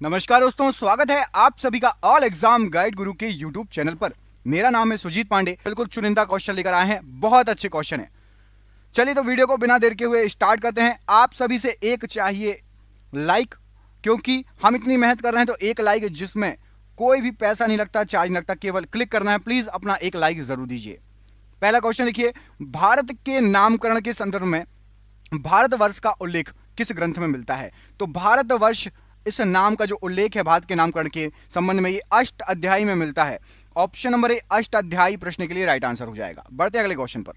नमस्कार दोस्तों, स्वागत है आप सभी का ऑल एग्जाम गाइड गुरु के यूट्यूब चैनल पर। मेरा नाम है सुजीत पांडे। बिल्कुल चुनिंदा क्वेश्चन लेकर आए हैं, बहुत अच्छे क्वेश्चन है। चलिए तो वीडियो को बिना देर के हुए स्टार्ट करते हैं। आप सभी से एक चाहिए लाइक, क्योंकि हम इतनी मेहनत कर रहे हैं तो एक लाइक जिसमें कोई भी पैसा नहीं लगता, चार्ज नहीं लगता, केवल क्लिक करना है। प्लीज अपना एक लाइक जरूर दीजिए। पहला क्वेश्चन देखिए, भारत के नामकरण के संदर्भ में भारतवर्ष का उल्लेख किस ग्रंथ में मिलता है? तो भारतवर्ष इस नाम का जो उल्लेख है भारत के नामकरण के संबंध में, ये अष्ट अध्याय में मिलता है। ऑप्शन नंबर ए अष्ट अध्यायी प्रश्न के लिए राइट आंसर हो जाएगा। बढ़ते अगले क्वेश्चन पर।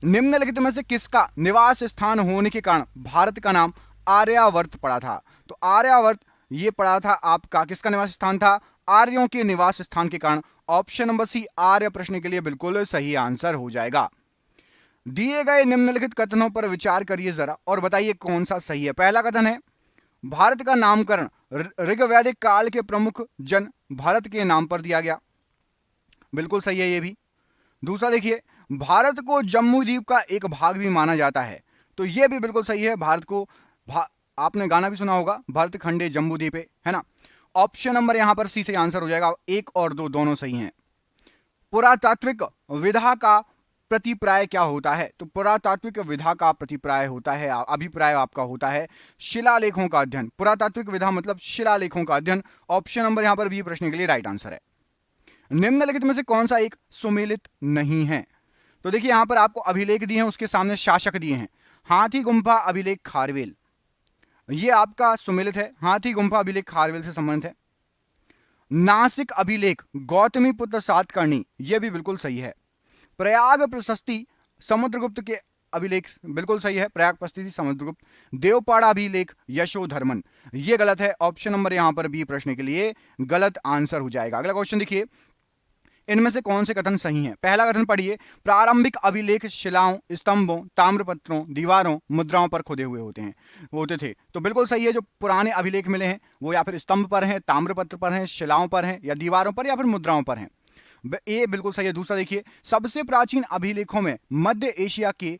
निम्नलिखित में से किसका निवास स्थान होने के कारण भारत का नाम आर्यावर्त पड़ा था? तो आर्यावर्त ये पड़ा था आपका, किसका निवास स्थान था? आर्यों के निवास स्थान के कारण। ऑप्शन नंबर सी आर्य प्रश्न के लिए बिल्कुल सही आंसर हो जाएगा। दिए गए निम्नलिखित कथनों पर विचार करिए जरा और बताइए कौन सा सही है। पहला कथन है, भारत का नामकरण ऋग्वैदिक काल के प्रमुख जन भारत के नाम पर दिया गया। बिल्कुल सही है ये भी। दूसरा देखिए, भारत को जम्मू द्वीप का एक भाग भी माना जाता है। तो ये भी बिल्कुल सही है। भारत को आपने गाना भी सुना होगा, भारत खंडे जम्बू द्वीपे, है ना। ऑप्शन नंबर यहां पर सी से आंसर हो जाएगा। एक और दो दोनों सही हैं। पुरातात्विक विधा का प्रतिप्राय क्या होता है? तो पुरातात्विक विधा का प्रतिप्राय होता है, अभिप्राय आपका होता है शिलालेखों का अध्ययन। पुरातात्विक विधा मतलब शिलालेखों का अध्ययन। ऑप्शन नंबर यहां पर बी प्रश्न के लिए राइट आंसर है। निम्नलिखित में से कौन सा एक सुमेलित नहीं है? तो देखिए यहां पर आपको अभिलेख दिए हैं, उसके सामने शासक दिए हैं। हाथी गुम्फा अभिलेख खारवेल, ये आपका सुमेलित है। हाथी गुम्फा अभिलेख खारवेल से संबंधित है। नासिक अभिलेख गौतमी पुत्र सातकर्णी, यह भी बिल्कुल सही है। प्रयाग प्रशस्ति समुद्रगुप्त के अभिलेख, बिल्कुल सही है, प्रयाग प्रशस्ति समुद्रगुप्त। देवपाड़ा अभिलेख यशोधर्मन, यह गलत है। ऑप्शन नंबर यहां पर बी प्रश्न के लिए गलत आंसर हो जाएगा। अगला क्वेश्चन देखिए, इनमें से कौन से कथन सही हैं? पहला कथन पढ़िए, प्रारंभिक अभिलेख शिलाओं, स्तंभों, ताम्रपत्रों, दीवारों, मुद्राओं पर खुदे हुए होते थे। तो बिल्कुल सही है। जो पुराने अभिलेख मिले हैं वो या फिर स्तंभ पर हैं, ताम्रपत्र पर हैं, शिलाओं पर हैं, या दीवारों पर, या फिर मुद्राओं पर हैं। ये बिल्कुल सही है। दूसरा देखिए, सबसे प्राचीन अभिलेखों में मध्य एशिया के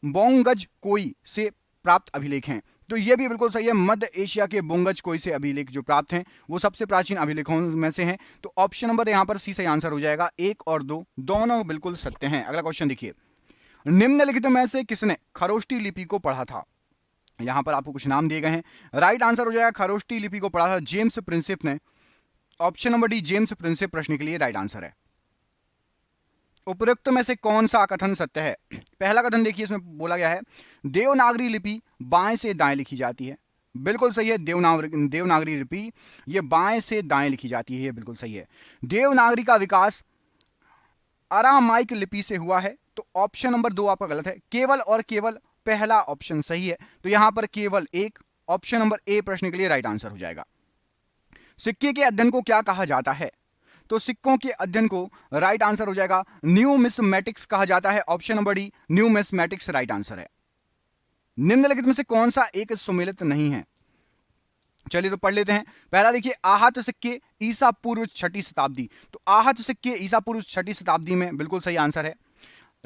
बोंगज कोई से प्राप्त अभिलेख हैं। तो यह भी बिल्कुल सही है। मध्य एशिया के बोंगज कोई से अभिलेख जो प्राप्त हैं वो सबसे प्राचीन अभिलेखों में से हैं। तो ऑप्शन नंबर यहां पर सी से आंसर हो जाएगा। एक और दो दोनों बिल्कुल सत्य हैं। अगला क्वेश्चन देखिए, निम्नलिखित में से किसने खरोष्टी लिपि को पढ़ा था? यहां पर आपको कुछ नाम दिए गए हैं। राइट आंसर हो जाएगा, खरोष्टी लिपि को पढ़ा था जेम्स प्रिंसिप ने। Option number D James Prinsep प्रश्न के लिए राइट आंसर है। उपयुक्त में से कौन सा कथन सत्य है? पहला कथन देखिए, इसमें बोला गया है देवनागरी लिपि बाएं से दाएं लिखी जाती है। बिल्कुल सही है। देवनागरी लिपि ये बाएं से दाएं लिखी जाती है, ये बिल्कुल सही है। देवनागरी का विकास अरामाइक लिपि से हुआ है। तो ऑप्शन नंबर दो आपका गलत है। केवल और केवल पहला ऑप्शन सही है। तो यहां पर केवल एक, ऑप्शन नंबर ए प्रश्न के लिए राइट आंसर हो जाएगा। सिक्के के अध्ययन को क्या कहा जाता है? तो सिक्कों के अध्ययन को राइट आंसर हो जाएगा न्यूमिस्मेटिक्स कहा जाता है। Option number D numismatics right answer है। निम्नलिखित में से कौन सा एक सुमेलित नहीं है? चलिए तो पढ़ लेते हैं। पहला देखिए, आहत सिक्के ईसा पूर्व 6ठी शताब्दी। तो आहत सिक्के ईसा पूर्व 6ठी शताब्दी में बिल्कुल सही आंसर है।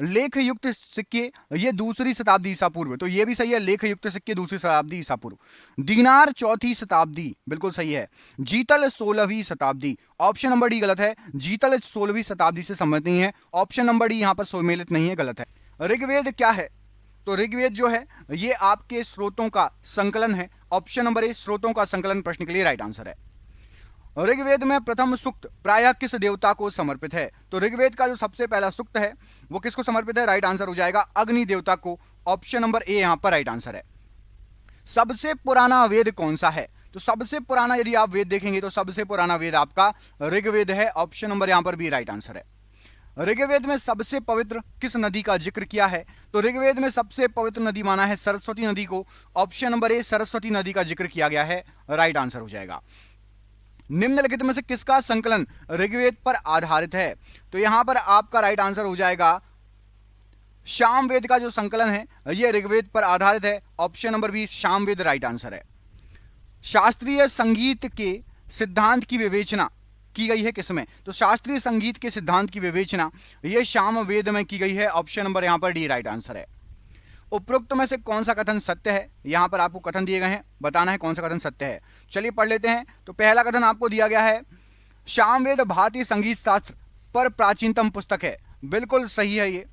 लेख युक्त सिक्के ये 2री शताब्दी ईसा पूर्व, तो ये भी सही है। लेख युक्त सिक्के 2री शताब्दी ईसा पूर्व। दीनार 4ठी शताब्दी, बिल्कुल सही है। जीतल 16वीं शताब्दी, ऑप्शन नंबर डी गलत है। जीतल 16वीं शताब्दी से संबंधित नहीं है। ऑप्शन नंबर डी यहां पर सुमेलित नहीं है, गलत है। ऋग्वेद क्या है? तो ऋग्वेद जो है ये आपके स्रोतों का संकलन है। ऑप्शन नंबर ए स्रोतों का संकलन प्रश्न के लिए राइट आंसर है। ऋग्वेद में प्रथम सूक्त प्रायः किस देवता को समर्पित है? तो ऋग्वेद का जो सबसे पहला सूक्त है वो किसको समर्पित है? राइट आंसर हो जाएगा अग्नि देवता को। ऑप्शन नंबर ए यहां पर राइट आंसर है। सबसे पुराना वेद कौन सा है? तो सबसे पुराना यदि आप वेद देखेंगे तो सबसे पुराना वेद आपका ऋग्वेद है। ऑप्शन नंबर यहां पर भी राइट आंसर है। ऋग्वेद में सबसे पवित्र किस नदी का जिक्र किया है? तो ऋग्वेद में सबसे पवित्र नदी माना है सरस्वती नदी को। ऑप्शन नंबर ए सरस्वती नदी का जिक्र किया गया है, राइट आंसर हो जाएगा। निम्नलिखित में से किसका संकलन ऋग्वेद पर आधारित है? तो यहां पर आपका राइट आंसर हो जाएगा सामवेद का जो संकलन है यह ऋग्वेद पर आधारित है। Option number B Samaveda right answer है। शास्त्रीय संगीत के सिद्धांत की विवेचना की गई है किसमें? तो शास्त्रीय संगीत के सिद्धांत की विवेचना यह सामवेद में की गई है। ऑप्शन नंबर यहां पर डी राइट आंसर है। उपरोक्त में से कौन सा कथन सत्य है? यहां पर आपको कथन दिए गए हैं, बताना है कौन सा कथन सत्य है। चलिए पढ़ लेते हैं। तो पहला कथन आपको दिया गया है, सामवेद भारतीय संगीत शास्त्र पर प्राचीनतम पुस्तक है। बिल्कुल सही है ये।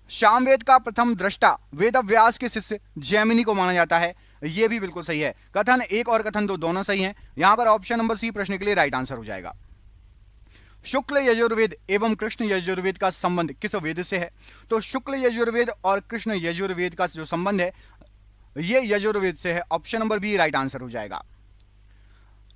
सामवेद का प्रथम दृष्टा वेदव्यास के शिष्य जैमिनी को माना जाता है, ये भी बिल्कुल सही है। कथन 1 और कथन 2 दोनों सही हैं। यहां पर ऑप्शन नंबर सी प्रश्न के लिए राइट आंसर हो जाएगा। शुक्ल यजुर्वेद एवं कृष्ण यजुर्वेद का संबंध किस वेद से है? तो शुक्ल यजुर्वेद और कृष्ण यजुर्वेद का जो संबंध है ये यजुर्वेद से है। Option number B right answer हो जाएगा।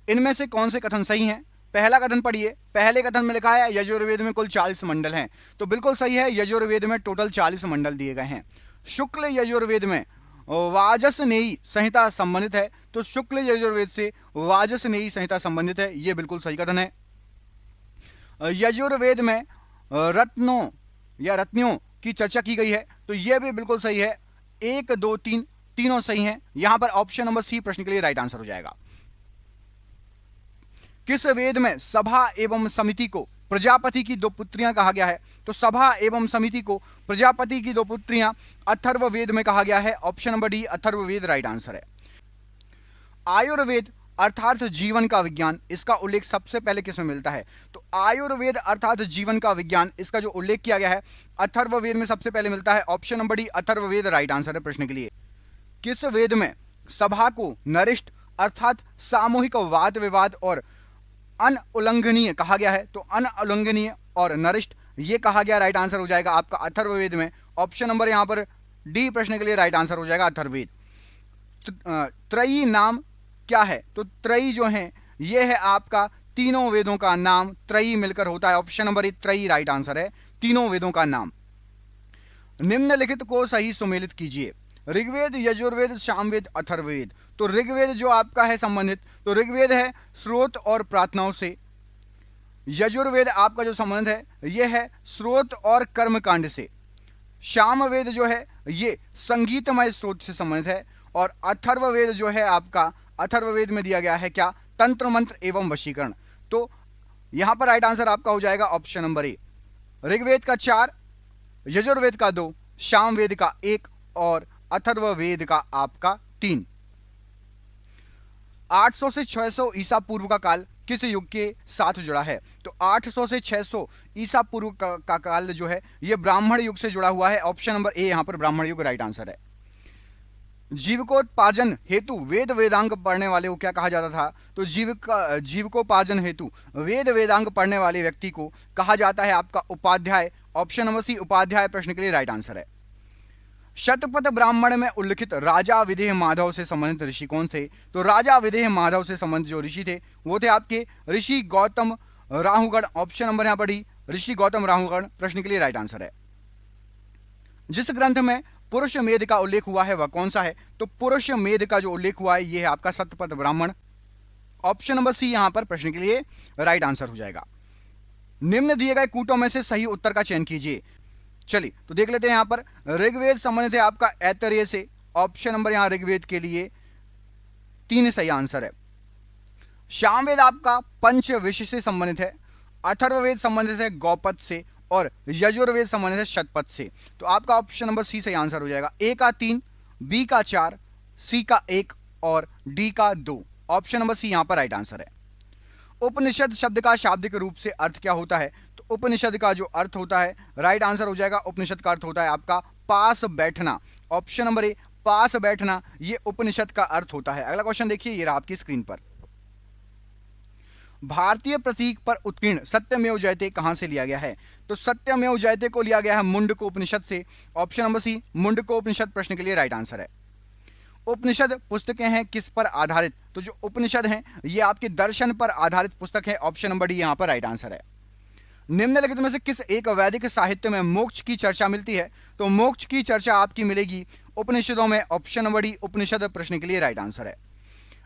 इनमें से कौन से कथन सही हैं? पहला कथन पढ़िए। पहले कथन में लिखा है यजुर्वेद में कुल 40 मंडल हैं, तो बिल्कुल सही है, यजुर्वेद में टोटल 40 मंडल दिए गए हैं। शुक्ल यजुर्वेद में वाजसनेयी संहिता संबंधित है, तो शुक्ल यजुर्वेद से वाजसनेयी संहिता संबंधित है, यह बिल्कुल सही कथन है। यजुर्वेद में रत्नों या रत्नियों की चर्चा की गई है, तो यह भी बिल्कुल सही है। 1, 2, 3 तीनों सही हैं। यहां पर ऑप्शन नंबर सी प्रश्न के लिए राइट आंसर हो जाएगा। किस वेद में सभा एवं समिति को प्रजापति की 2 पुत्रियां कहा गया है? तो सभा एवं समिति को प्रजापति की 2 पुत्रियां अथर्ववेद में कहा गया है। Option number D Atharvaveda right answer है। आयुर्वेद अर्थात जीवन का विज्ञान, इसका उल्लेख सबसे पहले किस में मिलता है? तो आयुर्वेद अर्थात जीवन का विज्ञान, इसका जो उल्लेख किया गया है अथर्ववेद में सबसे पहले मिलता है। Option number D Atharvaveda right answer है प्रश्न के लिए। किस वेद में सभा को नरिष्ठ अर्थात सामूहिक वाद विवाद और अनुल्लंघनीय कहा गया है? तो अनुल्लंघनीय और नरिष्ठ ये कहा गया, राइट आंसर हो जाएगा आपका अथर्ववेद में। ऑप्शन नंबर यहां पर डी प्रश्न के लिए राइट आंसर हो जाएगा अथर्ववेद। त्रयी नाम क्या है? तो त्रयी जो है ये है आपका तीनों वेदों का नाम, त्रयी मिलकर होता है। ऑप्शन नंबर ए त्रयी राइट आंसर है, तीनों वेदों का नाम। निम्नलिखित को सही सुमेलित कीजिए। ऋग्वेद, यजुर्वेद, सामवेद, अथर्ववेद। तो ऋग्वेद जो आपका है संबंधित, तो ऋग्वेद है स्रोत और प्रार्थनाओं से। यजुर्वेद आपका जो संबंध है यह है स्रोत और कर्मकांड से। सामवेद जो है ये संगीतमय स्रोत से संबंधित है। और अथर्ववेद जो है आपका, अथर्ववेद में दिया गया है क्या? तंत्र मंत्र एवं वशीकरण। तो यहां पर राइट आंसर आपका हो जाएगा ऑप्शन नंबर ए। ऋग्वेद का 4, यजुर्वेद का 2, सामवेद का 1 और अथर्ववेद का आपका 3। 800 से 600 ईसा पूर्व का काल किस युग के साथ जुड़ा है? तो 800 से 600 ईसा पूर्व का काल जो है यह ब्राह्मण युग से जुड़ा हुआ है। ऑप्शन नंबर ए यहां पर ब्राह्मण युग राइट आंसर है। जीविकोपार्जन हेतु वेद वेदांग पढ़ने वाले को क्या कहा जाता था? तो जीविकोपार्जन हेतु वेद वेदांग पढ़ने वाले व्यक्ति को कहा जाता है आपका Upadhyaya. Option number C Upadhyaya प्रश्न के लिए राइट आंसर है। शतपथ ब्राह्मण में उल्लिखित राजा विदेह माधव से संबंधित ऋषि कौन थे? तो राजा विदेह माधव से संबंधित जो ऋषि थे वो थे आपके ऋषि गौतम राहुगण। ऑप्शन नंबर यहां पर डी ऋषि गौतम राहुगण प्रश्न के लिए राइट आंसर है। जिस ग्रंथ में पुरुष मेध का उल्लेख हुआ है वह कौन सा है? तो पुरुष मेध का जो उल्लेख हुआ है यह है आपका Shatapatha Brahmana. Option number C यहां पर प्रश्न के लिए राइट आंसर हो जाएगा। निम्न दिए गए कूटों में से सही उत्तर का चयन कीजिए। चलिए तो देख लेते हैं। यहां पर ऋग्वेद संबंधित है आपका ऐतरेय से। ऑप्शन नंबर यहां ऋग्वेद के लिए 3 सही आंसर है। सामवेद आपका पंच विषय से संबंधित है। अथर्ववेद संबंधित है गौपद से और यजुर्वेद संबंधित है शतपथ से। तो आपका ऑप्शन नंबर सी सही आंसर हो जाएगा। ए का 3, बी का 4, सी का 1 और डी का 2। ऑप्शन नंबर सी यहां पर राइट आंसर है। उपनिषद शब्द का शाब्दिक रूप से अर्थ क्या होता है? तो उपनिषद का जो अर्थ होता है राइट आंसर हो जाएगा, उपनिषद का अर्थ होता है आपका पास बैठना। ऑप्शन नंबर ए पास बैठना ये उपनिषद का अर्थ होता है। अगला क्वेश्चन देखिए, ये रहा आपकी स्क्रीन पर। भारतीय प्रतीक पर उत्कीर्ण सत्यमेव जयते कहां से लिया गया है? तो सत्यमेव जयते को लिया गया है मुंडको उपनिषद से। ऑप्शन नंबर सी मुंडको उपनिषद प्रश्न के लिए राइट आंसर है। उपनिषद पुस्तकें हैं किस पर आधारित? तो जो उपनिषद हैं ये आपके दर्शन पर आधारित पुस्तक है। ऑप्शन नंबर डी यहां पर राइट आंसर है। निम्नलिखित में से किस एक वैदिक साहित्य में मोक्ष की चर्चा मिलती है? तो मोक्ष की चर्चा आपकी मिलेगी उपनिषदों में। ऑप्शन नंबर डी उपनिषद प्रश्न के लिए राइट आंसर है।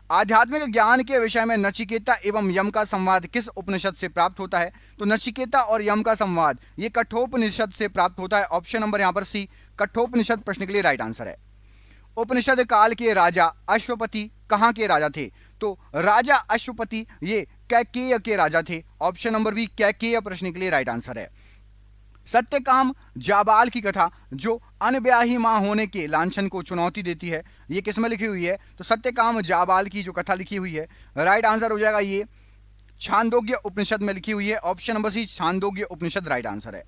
आध्यात्मिक ज्ञान के विषय में नचिकेता एवं यम का संवाद किस उपनिषद से प्राप्त होता है? तो नचिकेता और यम का संवाद ये कठोपनिषद से प्राप्त होता है। ऑप्शन नंबर यहां पर सी कठोपनिषद प्रश्न के लिए राइट आंसर है। उपनिषद काल के राजा अश्वपति कहां के राजा थे? तो राजा अश्वपति ये कैकेय के राजा थे। ऑप्शन नंबर बी कैकेय प्रश्न के लिए राइट आंसर है। सत्यकाम जाबाल की कथा जो अनब्याही मां होने के लांछन को चुनौती देती है, ये किस में लिखी हुई है? तो सत्यकाम जाबाल की जो कथा लिखी हुई है, राइट आंसर हो जाएगा ये छांदोग्य उपनिषद में लिखी हुई है। ऑप्शन नंबर सी छांदोग्य उपनिषद राइट आंसर है।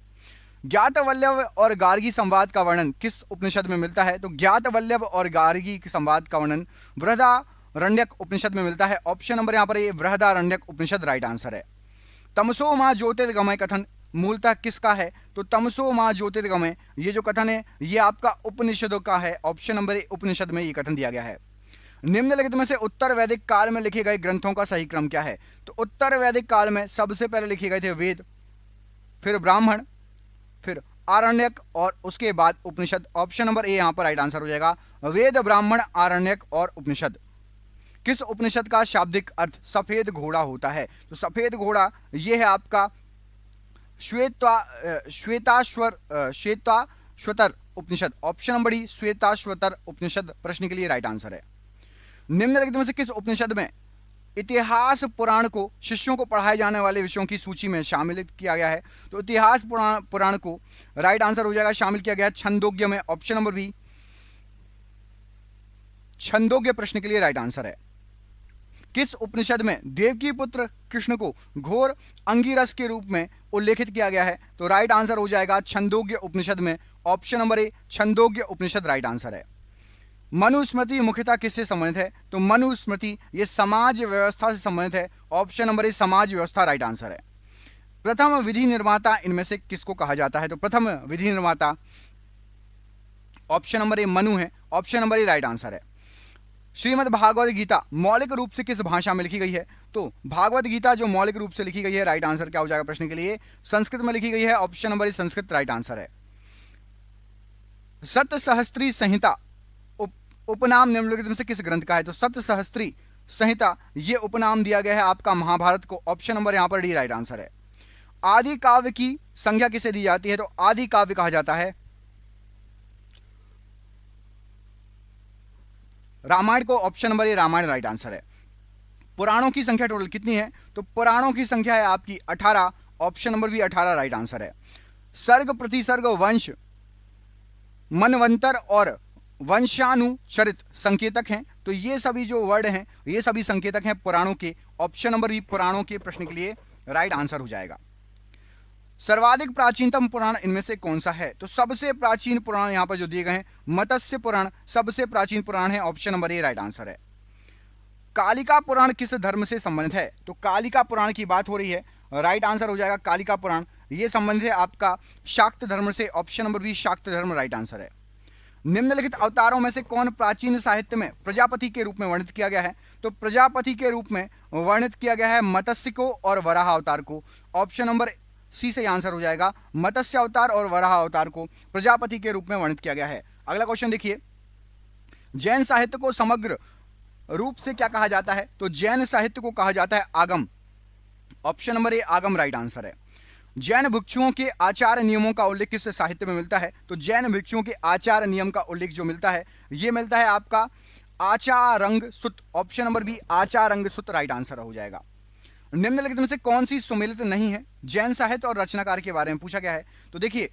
ज्ञातवल्लभ और गार्गी संवाद का वर्णन किस उपनिषद में मिलता है? तो ज्ञातवल्लभ और गार्गी के संवाद का वर्णन बृहदारण्यक उपनिषद में मिलता है। ऑप्शन नंबर यहाँ पर ये बृहदारण्यक उपनिषद राइट आंसर है। तमसो मां ज्योतिर्गमय कथन मूलतः किसका है? तो तमसो मां ज्योतिर्गमय ये जो कथन है ये आपका उपनिषदों का है। ऑप्शन नंबर ए उपनिषद में ये कथन दिया गया है। निम्नलिखित में से उत्तर वैदिक काल में लिखे गए ग्रंथों का सही क्रम क्या है? तो उत्तर वैदिक काल में सबसे पहले लिखे गए थे वेद, फिर ब्राह्मण, फिर आरण्यक और उसके बाद उपनिषद। ऑप्शन नंबर ए यहां पर राइट आंसर हो जाएगा, वेद, ब्राह्मण, आरण्यक और उपनिषद। किस उपनिषद का शाब्दिक अर्थ सफेद घोड़ा होता है? तो सफेद घोड़ा ये है आपका श्वेताश्वतर उपनिषद। ऑप्शन नंबर डी श्वेताश्वतर उपनिषद प्रश्न के लिए राइट आंसर है। निम्नलिखित में से किस उपनिषद में इतिहास पुराण को शिष्यों को पढ़ाए जाने वाले विषयों की सूची में शामिल किया गया है? तो इतिहास पुराण को राइट आंसर हो जाएगा शामिल किया गया है छंदोग्य में। ऑप्शन नंबर बी छंदोग्य प्रश्न के लिए राइट आंसर है। किस उपनिषद में देवकी पुत्र कृष्ण को घोर अंगिरस के रूप में उल्लेखित किया गया है? तो राइट आंसर हो जाएगा छंदोग्य उपनिषद में। ऑप्शन नंबर ए छंदोग्य उपनिषद राइट आंसर है। मनुस्मृति मुख्यतः किससे संबंधित है? तो मनुस्मृति ये समाज व्यवस्था से संबंधित है। ऑप्शन नंबर ए समाज व्यवस्था राइट आंसर है। प्रथम विधि निर्माता इनमें से किसको कहा जाता है? तो प्रथम विधि निर्माता ऑप्शन नंबर ए मनु है। ऑप्शन नंबर ए राइट आंसर है। श्रीमद् भागवत गीता मौलिक रूप से किस भाषा में लिखी गई है? तो भागवत गीता जो मौलिक रूप से लिखी गई है राइट आंसर क्या हो जाएगा प्रश्न के लिए? संस्कृत में लिखी गई है। ऑप्शन नंबर ए संस्कृत राइट आंसर है। सतसहस्त्री संहिता उपनाम निम्नलिखित में से किस ग्रंथ का है? तो सतसहस्त्री संहिता ये उपनाम दिया गया है आपका महाभारत को। ऑप्शन नंबर यहां पर डी राइट आंसर है। आदि काव्य की संज्ञा किसे दी जाती है? तो आदि काव्य कहा जाता है रामायण को। Option number A Ramayana right answer है। पुराणों की संख्या टोटल कितनी है? तो पुराणों की संख्या है आपकी 18। Option number B 18 right answer है। सर्ग, प्रतिसर्ग, वंश, मनवंतर और वंशानुचरित संकेतक हैं। तो ये सभी जो वर्ड हैं ये सभी संकेतक हैं पुराणों के। ऑप्शन नंबर बी पुराणों के प्रश्न के लिए राइट आंसर हो जाएगा। सर्वाधिक प्राचीनतम पुराण इनमें से कौन सा है? तो सबसे प्राचीन पुराण यहां पर जो दिए गए हैं मत्स्य पुराण सबसे प्राचीन पुराण है। ऑप्शन नंबर ए राइट आंसर है। कालिका पुराण किस धर्म से संबंधित है? तो कालिका पुराण की बात हो रही है, राइट आंसर हो जाएगा कालिका पुराण ये संबंधित है आपका शाक्त धर्म से। ऑप्शन नंबर बी शाक्त धर्म राइट आंसर है। निम्नलिखित अवतारों में से कौन प्राचीन साहित्य में प्रजापति के रूप में वर्णित किया गया है? तो प्रजापति के रूप में वर्णित किया गया है मत्स्य को और वराह अवतार को। ऑप्शन नंबर सी से आंसर हो जाएगा, मत्स्य अवतार और वराह अवतार को प्रजापति के रूप में वर्णित किया गया है। अगला क्वेश्चन देखिए, जैन साहित्य को समग्र रूप से क्या कहा जाता है? तो जैन साहित्य को कहा जाता है आगम। ऑप्शन नंबर ए आगम राइट आंसर है। जैन भिक्षुओं के आचार नियमों का उल्लेख किस साहित्य में मिलता है? तो जैन भिक्षुओं के आचार नियम का उल्लेख जो मिलता है ये मिलता है आपका आचारंग सुत। ऑप्शन नंबर बी आचारंग सुत राइट आंसर हो जाएगा। निम्नलिखित में से कौन सी सुमेलित नहीं है? जैन साहित्य और रचनाकार के बारे में पूछा गया है। तो देखिए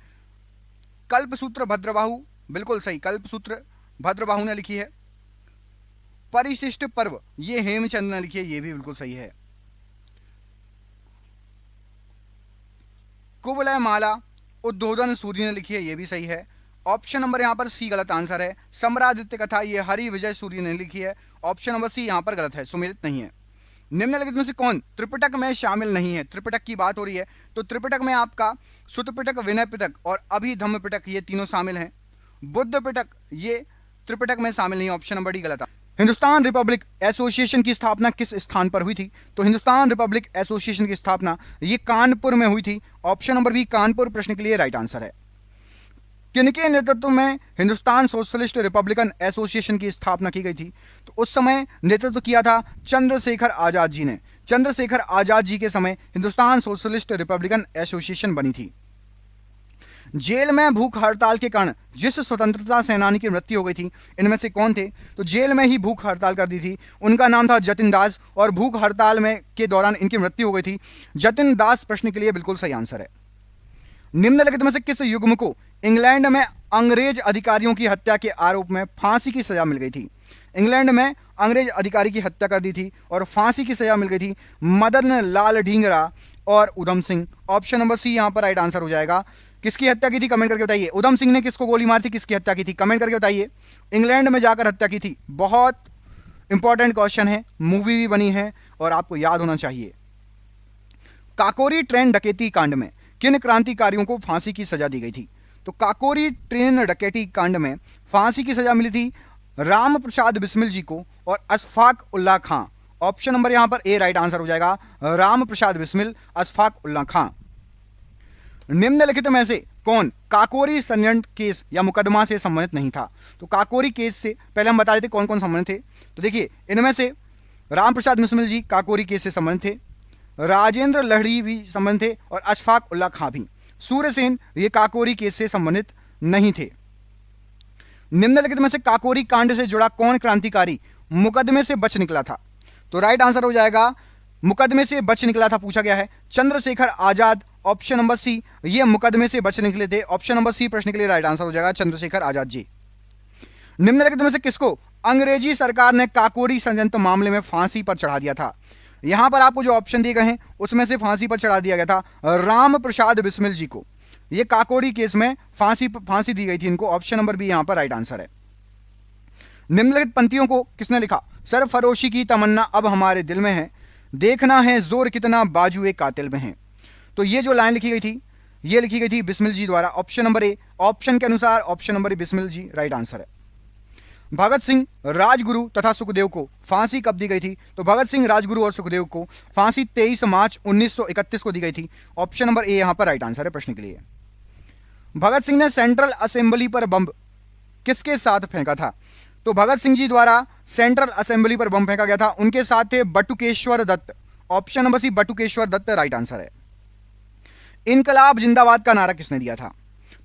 कल्पसूत्र भद्रबाहु बिल्कुल सही, कल्पसूत्र भद्रबाहु ने लिखी है। परिशिष्ट पर्व ये हेमचंद ने लिखी है, ये भी बिल्कुल सही है। कुवलय माला उद्बोधन सूर्य ने लिखी है, ये भी सही है। ऑप्शन नंबर यहाँ पर सी गलत आंसर है। सम्रादित्य कथा ये हरि विजय सूर्य ने लिखी है। ऑप्शन नंबर सी यहाँ पर गलत है, सुमेलित नहीं है। निम्नलिखित में से कौन त्रिपिटक में शामिल नहीं है? त्रिपिटक की बात हो रही है तो त्रिपिटक में आपका सुत पिटक, विनय पिटक और अभिधम्म पिटक ये तीनों शामिल हैं। बुद्ध पिटक ये त्रिपिटक में शामिल नहीं है। ऑप्शन नंबर डी गलत है। हिंदुस्तान रिपब्लिक एसोसिएशन की स्थापना किस स्थान पर हुई थी? तो हिंदुस्तान रिपब्लिक एसोसिएशन की स्थापना ये कानपुर में हुई थी। ऑप्शन नंबर बी कानपुर प्रश्न के लिए राइट आंसर है। किनके नेतृत्व में हिंदुस्तान सोशलिस्ट रिपब्लिकन एसोसिएशन की स्थापना की गई थी? तो उस समय नेतृत्व किया था चंद्रशेखर आजाद जी ने। चंद्रशेखर आजाद जी के समय हिंदुस्तान सोशलिस्ट रिपब्लिकन एसोसिएशन बनी थी। जेल में भूख हड़ताल के कारण जिस स्वतंत्रता सेनानी की मृत्यु हो गई थी इनमें से कौन थे? तो जेल में ही भूख हड़ताल कर दी थी, उनका नाम था जतिन दास और भूख हड़ताल में के दौरान इनकी मृत्यु हो गई थी। जतिन दास प्रश्न के लिए बिल्कुल सही आंसर है। निम्नलिखित में से किस युग्म को इंग्लैंड में अंग्रेज अधिकारियों की हत्या के आरोप में फांसी की सजा मिल गई थी? इंग्लैंड में अंग्रेज अधिकारी की हत्या कर दी थी और फांसी की सजा मिल गई थी मदन लाल ढींगरा और Udham Singh. Option number C यहां पर राइट आंसर हो जाएगा। किसकी हत्या की थी कमेंट करके बताइए। उधम सिंह ने किसको गोली मारी थी, किसकी हत्या की थी, कमेंट करके बताइए। इंग्लैंड में जाकर हत्या की थी। बहुत इंपॉर्टेंट क्वेश्चन है, मूवी भी बनी है और आपको याद होना चाहिए। काकोरी ट्रेन डकैती कांड में किन क्रांतिकारियों को फांसी की सजा दी गई थी? तो काकोरी ट्रेन डकैती कांड में फांसी की सजा मिली थी राम प्रसाद बिस्मिल जी को और अशफाक उल्ला खां। ऑप्शन नंबर यहां पर ए राइट आंसर हो जाएगा, राम प्रसाद बिस्मिल, अशफाक उल्ला खां। निम्नलिखित में से कौन काकोरी षड्यंत्र केस या मुकदमा से संबंधित नहीं था? तो काकोरी केस से पहले हम बता देते कौन कौन संबंधित थे। तो देखिए इनमें से राम प्रसाद बिस्मिल जी काकोरी केस से संबंधित थे, राजेंद्र लहड़ी भी संबंधित थे और अशफाक उल्ला खां भी। सूर्यसेन ये काकोरी केस से संबंधित नहीं थे। निम्नलिखित में से काकोरी कांड से जुड़ा कौन क्रांतिकारी मुकदमे से बच निकला था? तो राइट आंसर हो जाएगा, मुकदमे से बच निकला था पूछा गया है, चंद्रशेखर आजाद। ऑप्शन नंबर सी, ये मुकदमे से बच निकले थे। ऑप्शन नंबर सी प्रश्न के लिए राइट आंसर हो जाएगा, चंद्रशेखर आजाद जी। निम्नलिखित में से किसको अंग्रेजी सरकार ने काकोरी षड्यंत्र मामले में फांसी पर चढ़ा दिया था? यहां पर आपको जो ऑप्शन दिए गए हैं उसमें से फांसी पर चढ़ा दिया गया था राम प्रसाद बिस्मिल जी को। ये काकोरी केस में फांसी दी गई थी इनको। ऑप्शन नंबर बी यहां पर राइट आंसर है। निम्नलिखित पंक्तियों को किसने लिखा? सरफरोशी की तमन्ना अब हमारे दिल में है, देखना है जोर कितना बाजुए कातिल में है। तो ये जो लाइन लिखी गई थी ये लिखी गई थी बिस्मिल जी द्वारा। ऑप्शन नंबर ए, ऑप्शन के अनुसार option number A Bismil ji right answer है। भगत सिंह, राजगुरु तथा सुखदेव को फांसी कब दी गई थी? तो भगत सिंह, राजगुरु और सुखदेव को फांसी 23 मार्च 1931 को दी गई थी। ऑप्शन नंबर ए यहां पर राइट आंसर है प्रश्न के लिए। भगत सिंह ने सेंट्रल असेंबली पर बम किसके साथ फेंका था? तो भगत सिंह जी द्वारा सेंट्रल असेंबली पर बम फेंका गया था, उनके साथ थे Batukeshwar Dutt. Option number C Batukeshwar Dutt right answer है। इनकलाब जिंदाबाद का नारा किसने दिया था?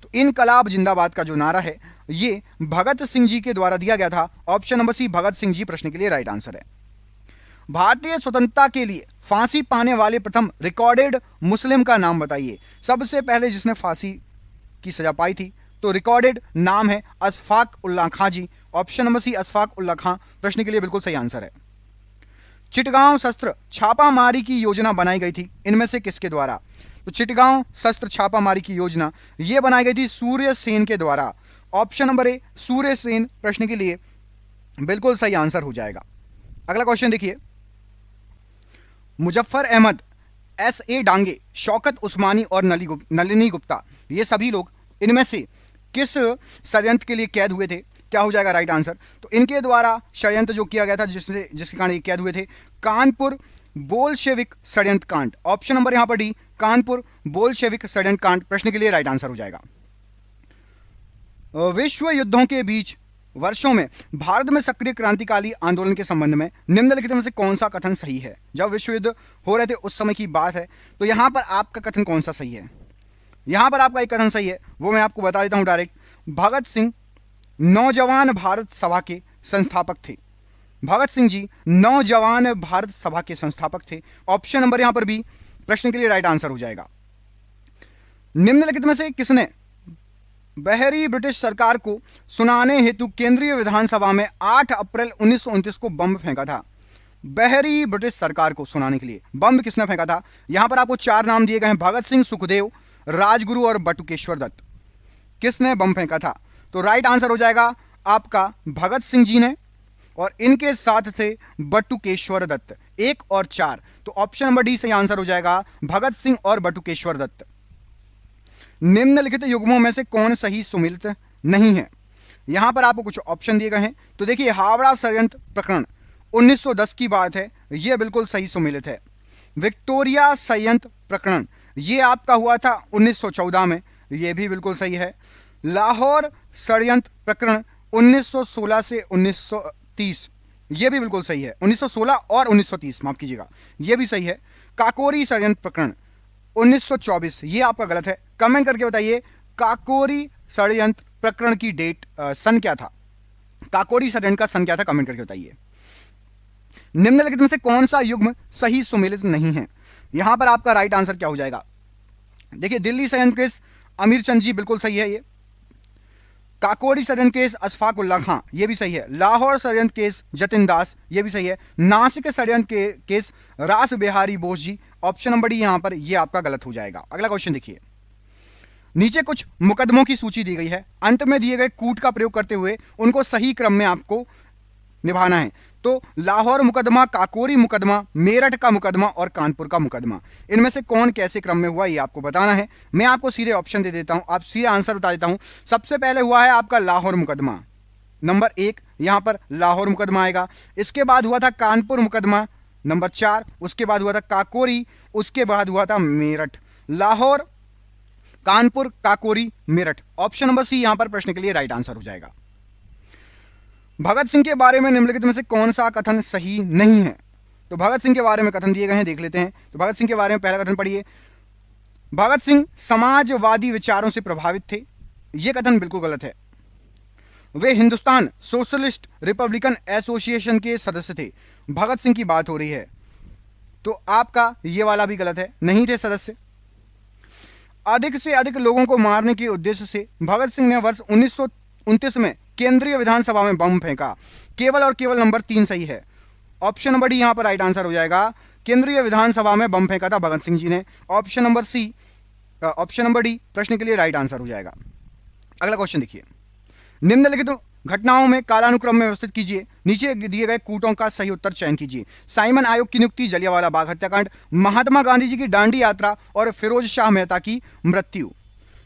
तो इनकलाब जिंदाबाद का जो नारा है ये भगत सिंह जी के द्वारा दिया गया था। ऑप्शन नंबर सी भगत सिंह जी प्रश्न के लिए राइट आंसर है। भारतीय स्वतंत्रता के लिए फांसी पाने वाले प्रथम रिकॉर्डेड मुस्लिम का नाम बताइए। सबसे पहले जिसने फांसी की सजा पाई थी तो रिकॉर्डेड नाम है Ashfaq Ullah Khan ji. Option number C Ashfaq Ullah Khan प्रश्न के लिए बिल्कुल सही आंसर है। चिटगांव शस्त्र छापामारी की योजना बनाई गई थी, इनमें से किसके द्वारा? तो चिटगांव शस्त्र छापामारी की योजना यह बनाई गई थी सूर्य सेन के द्वारा। ऑप्शन नंबर ए सूर्य सेन प्रश्न के लिए बिल्कुल सही आंसर हो जाएगा। अगला क्वेश्चन देखिए, मुजफ्फर अहमद, एस ए डांगे, शौकत उस्मानी और नलिनी गुप्ता ये सभी लोग इनमें से किस षड्यंत्र के लिए कैद हुए थे? क्या हो जाएगा राइट आंसर? तो इनके द्वारा षड्यंत्र जो किया गया था जिसके कारण ये कैद हुए थे, कानपुर बोल्शेविक षड्यंत्र कांड। ऑप्शन नंबर यहां पर डी, कानपुर बोल्शेविक षड्यंत्र कांड प्रश्न के लिए राइट आंसर हो जाएगा। विश्व युद्धों के बीच वर्षों में भारत में सक्रिय क्रांतिकारी आंदोलन के संबंध में निम्नलिखित में से कौन सा कथन सही है? जब विश्व युद्ध हो रहे थे उस समय की बात है, तो यहां पर आपका कथन कौन सा सही है? यहां पर आपका एक कथन सही है, वो मैं आपको बता देता हूं डायरेक्ट। भगत सिंह नौजवान भारत सभा के संस्थापक थे। भगत सिंह जी नौजवान भारत सभा के संस्थापक थे। ऑप्शन नंबर यहां पर भी प्रश्न के लिए राइट आंसर हो जाएगा। निम्नलिखित में से किसने बहरी ब्रिटिश सरकार को सुनाने हेतु केंद्रीय विधानसभा में 8 अप्रैल 1929 को बम फेंका था? बहरी ब्रिटिश सरकार को सुनाने के लिए बम किसने फेंका था? यहां पर आपको 4 नाम दिए गए हैं, भगत सिंह, सुखदेव, राजगुरु और बटुकेश्वर दत्त। किसने बम फेंका था? तो राइट आंसर हो जाएगा आपका भगत सिंह जी ने और इनके साथ थे बटुकेश्वर दत्त। 1 और 4, तो ऑप्शन नंबर डी सही आंसर हो जाएगा, भगत सिंह और बटुकेश्वर दत्त। निम्नलिखित युग्मों में से कौन सही सुमेलित नहीं है? यहां पर आपको कुछ ऑप्शन दिए गए हैं। तो देखिए हावड़ा षड्यंत्र प्रकरण 1910 की बात है, यह बिल्कुल सही सुमेलित है। विक्टोरिया षड्यंत्र प्रकरण ये आपका हुआ था 1914 में, यह भी बिल्कुल सही है। लाहौर षड्यंत्र प्रकरण 1916 से 1930 यह भी बिल्कुल सही है। 1916 और 1930 माफ कीजिएगा, यह भी सही है। काकोरी षड्यंत्र प्रकरण 1924 ये आपका गलत है। कमेंट करके बताइए काकोरी षड्यंत्र प्रकरण की डेट सन क्या था? काकोरी षड्यंत्र का सन क्या था? कमेंट करके बताइए। निम्नलिखित में से कौन सा युग्म सही सुमेलित नहीं है? यहां पर आपका राइट आंसर क्या हो जाएगा? देखिए दिल्ली षड्यंत्र केस अमीर चंद जी, बिल्कुल सही है ये। काकोरी षड्यंत्र केस अशफाक उल्ला खां, ये भी सही है। लाहौर षड्यंत्र केस जतिन दास, ये भी सही है। नासिक षड्यंत्र केस रास Bihari Bose ji, option number D यहां पर ये आपका गलत हो जाएगा। अगला क्वेश्चन देखिए, नीचे कुछ मुकदमों की सूची दी गई है, अंत में दिए गए कूट का प्रयोग करते हुए उनको सही क्रम में आपको निभाना है। तो लाहौर मुकदमा, काकोरी मुकदमा, मेरठ का मुकदमा और कानपुर का मुकदमा, इनमें से कौन कैसे क्रम में हुआ ये आपको बताना है। मैं आपको सीधे ऑप्शन दे देता हूं, आप सीधे आंसर बता देता हूं। सबसे पहले हुआ है आपका लाहौर मुकदमा, नंबर 1 यहां पर लाहौर मुकदमा आएगा। इसके बाद हुआ था कानपुर मुकदमा, नंबर 4। उसके बाद हुआ था काकोरी, उसके बाद हुआ था Meerut. Lahore, Kanpur, Kakori, Meerut, option number C यहां पर प्रश्न के लिए राइट आंसर हो जाएगा। भगत सिंह के बारे में निम्नलिखित में से कौन सा कथन सही नहीं है। तो भगत सिंह के बारे में कथन दिए गए हैं, देख लेते हैं। तो भगत सिंह के बारे में पहला कथन पढ़िए, भगत सिंह समाजवादी विचारों से प्रभावित थे, यह कथन बिल्कुल गलत है। वे हिंदुस्तान सोशलिस्ट रिपब्लिकन एसोसिएशन के सदस्य थे, भगत सिंह की बात हो रही है, तो आपका यह वाला भी गलत है, नहीं थे सदस्य। अधिक से अधिक लोगों को मारने के उद्देश्य से भगत सिंह ने वर्ष 1929 में केंद्रीय विधानसभा में बम फेंका, केवल और केवल नंबर 3 सही है। ऑप्शन नंबर डी यहां पर राइट आंसर हो जाएगा। केंद्रीय विधानसभा में बम फेंका था भगत सिंह जी ने, option number C, option number D प्रश्न के लिए राइट आंसर हो जाएगा। अगला क्वेश्चन देखिए, निम्नलिखित घटनाओं में कालानुक्रम में व्यवस्थित कीजिए, नीचे दिए गए कूटों का सही उत्तर चयन कीजिए। साइमन आयोग की नियुक्ति, जलियांवाला बाग हत्याकांड, महात्मा गांधी जी की दांडी यात्रा और फिरोज शाह मेहता की मृत्यु,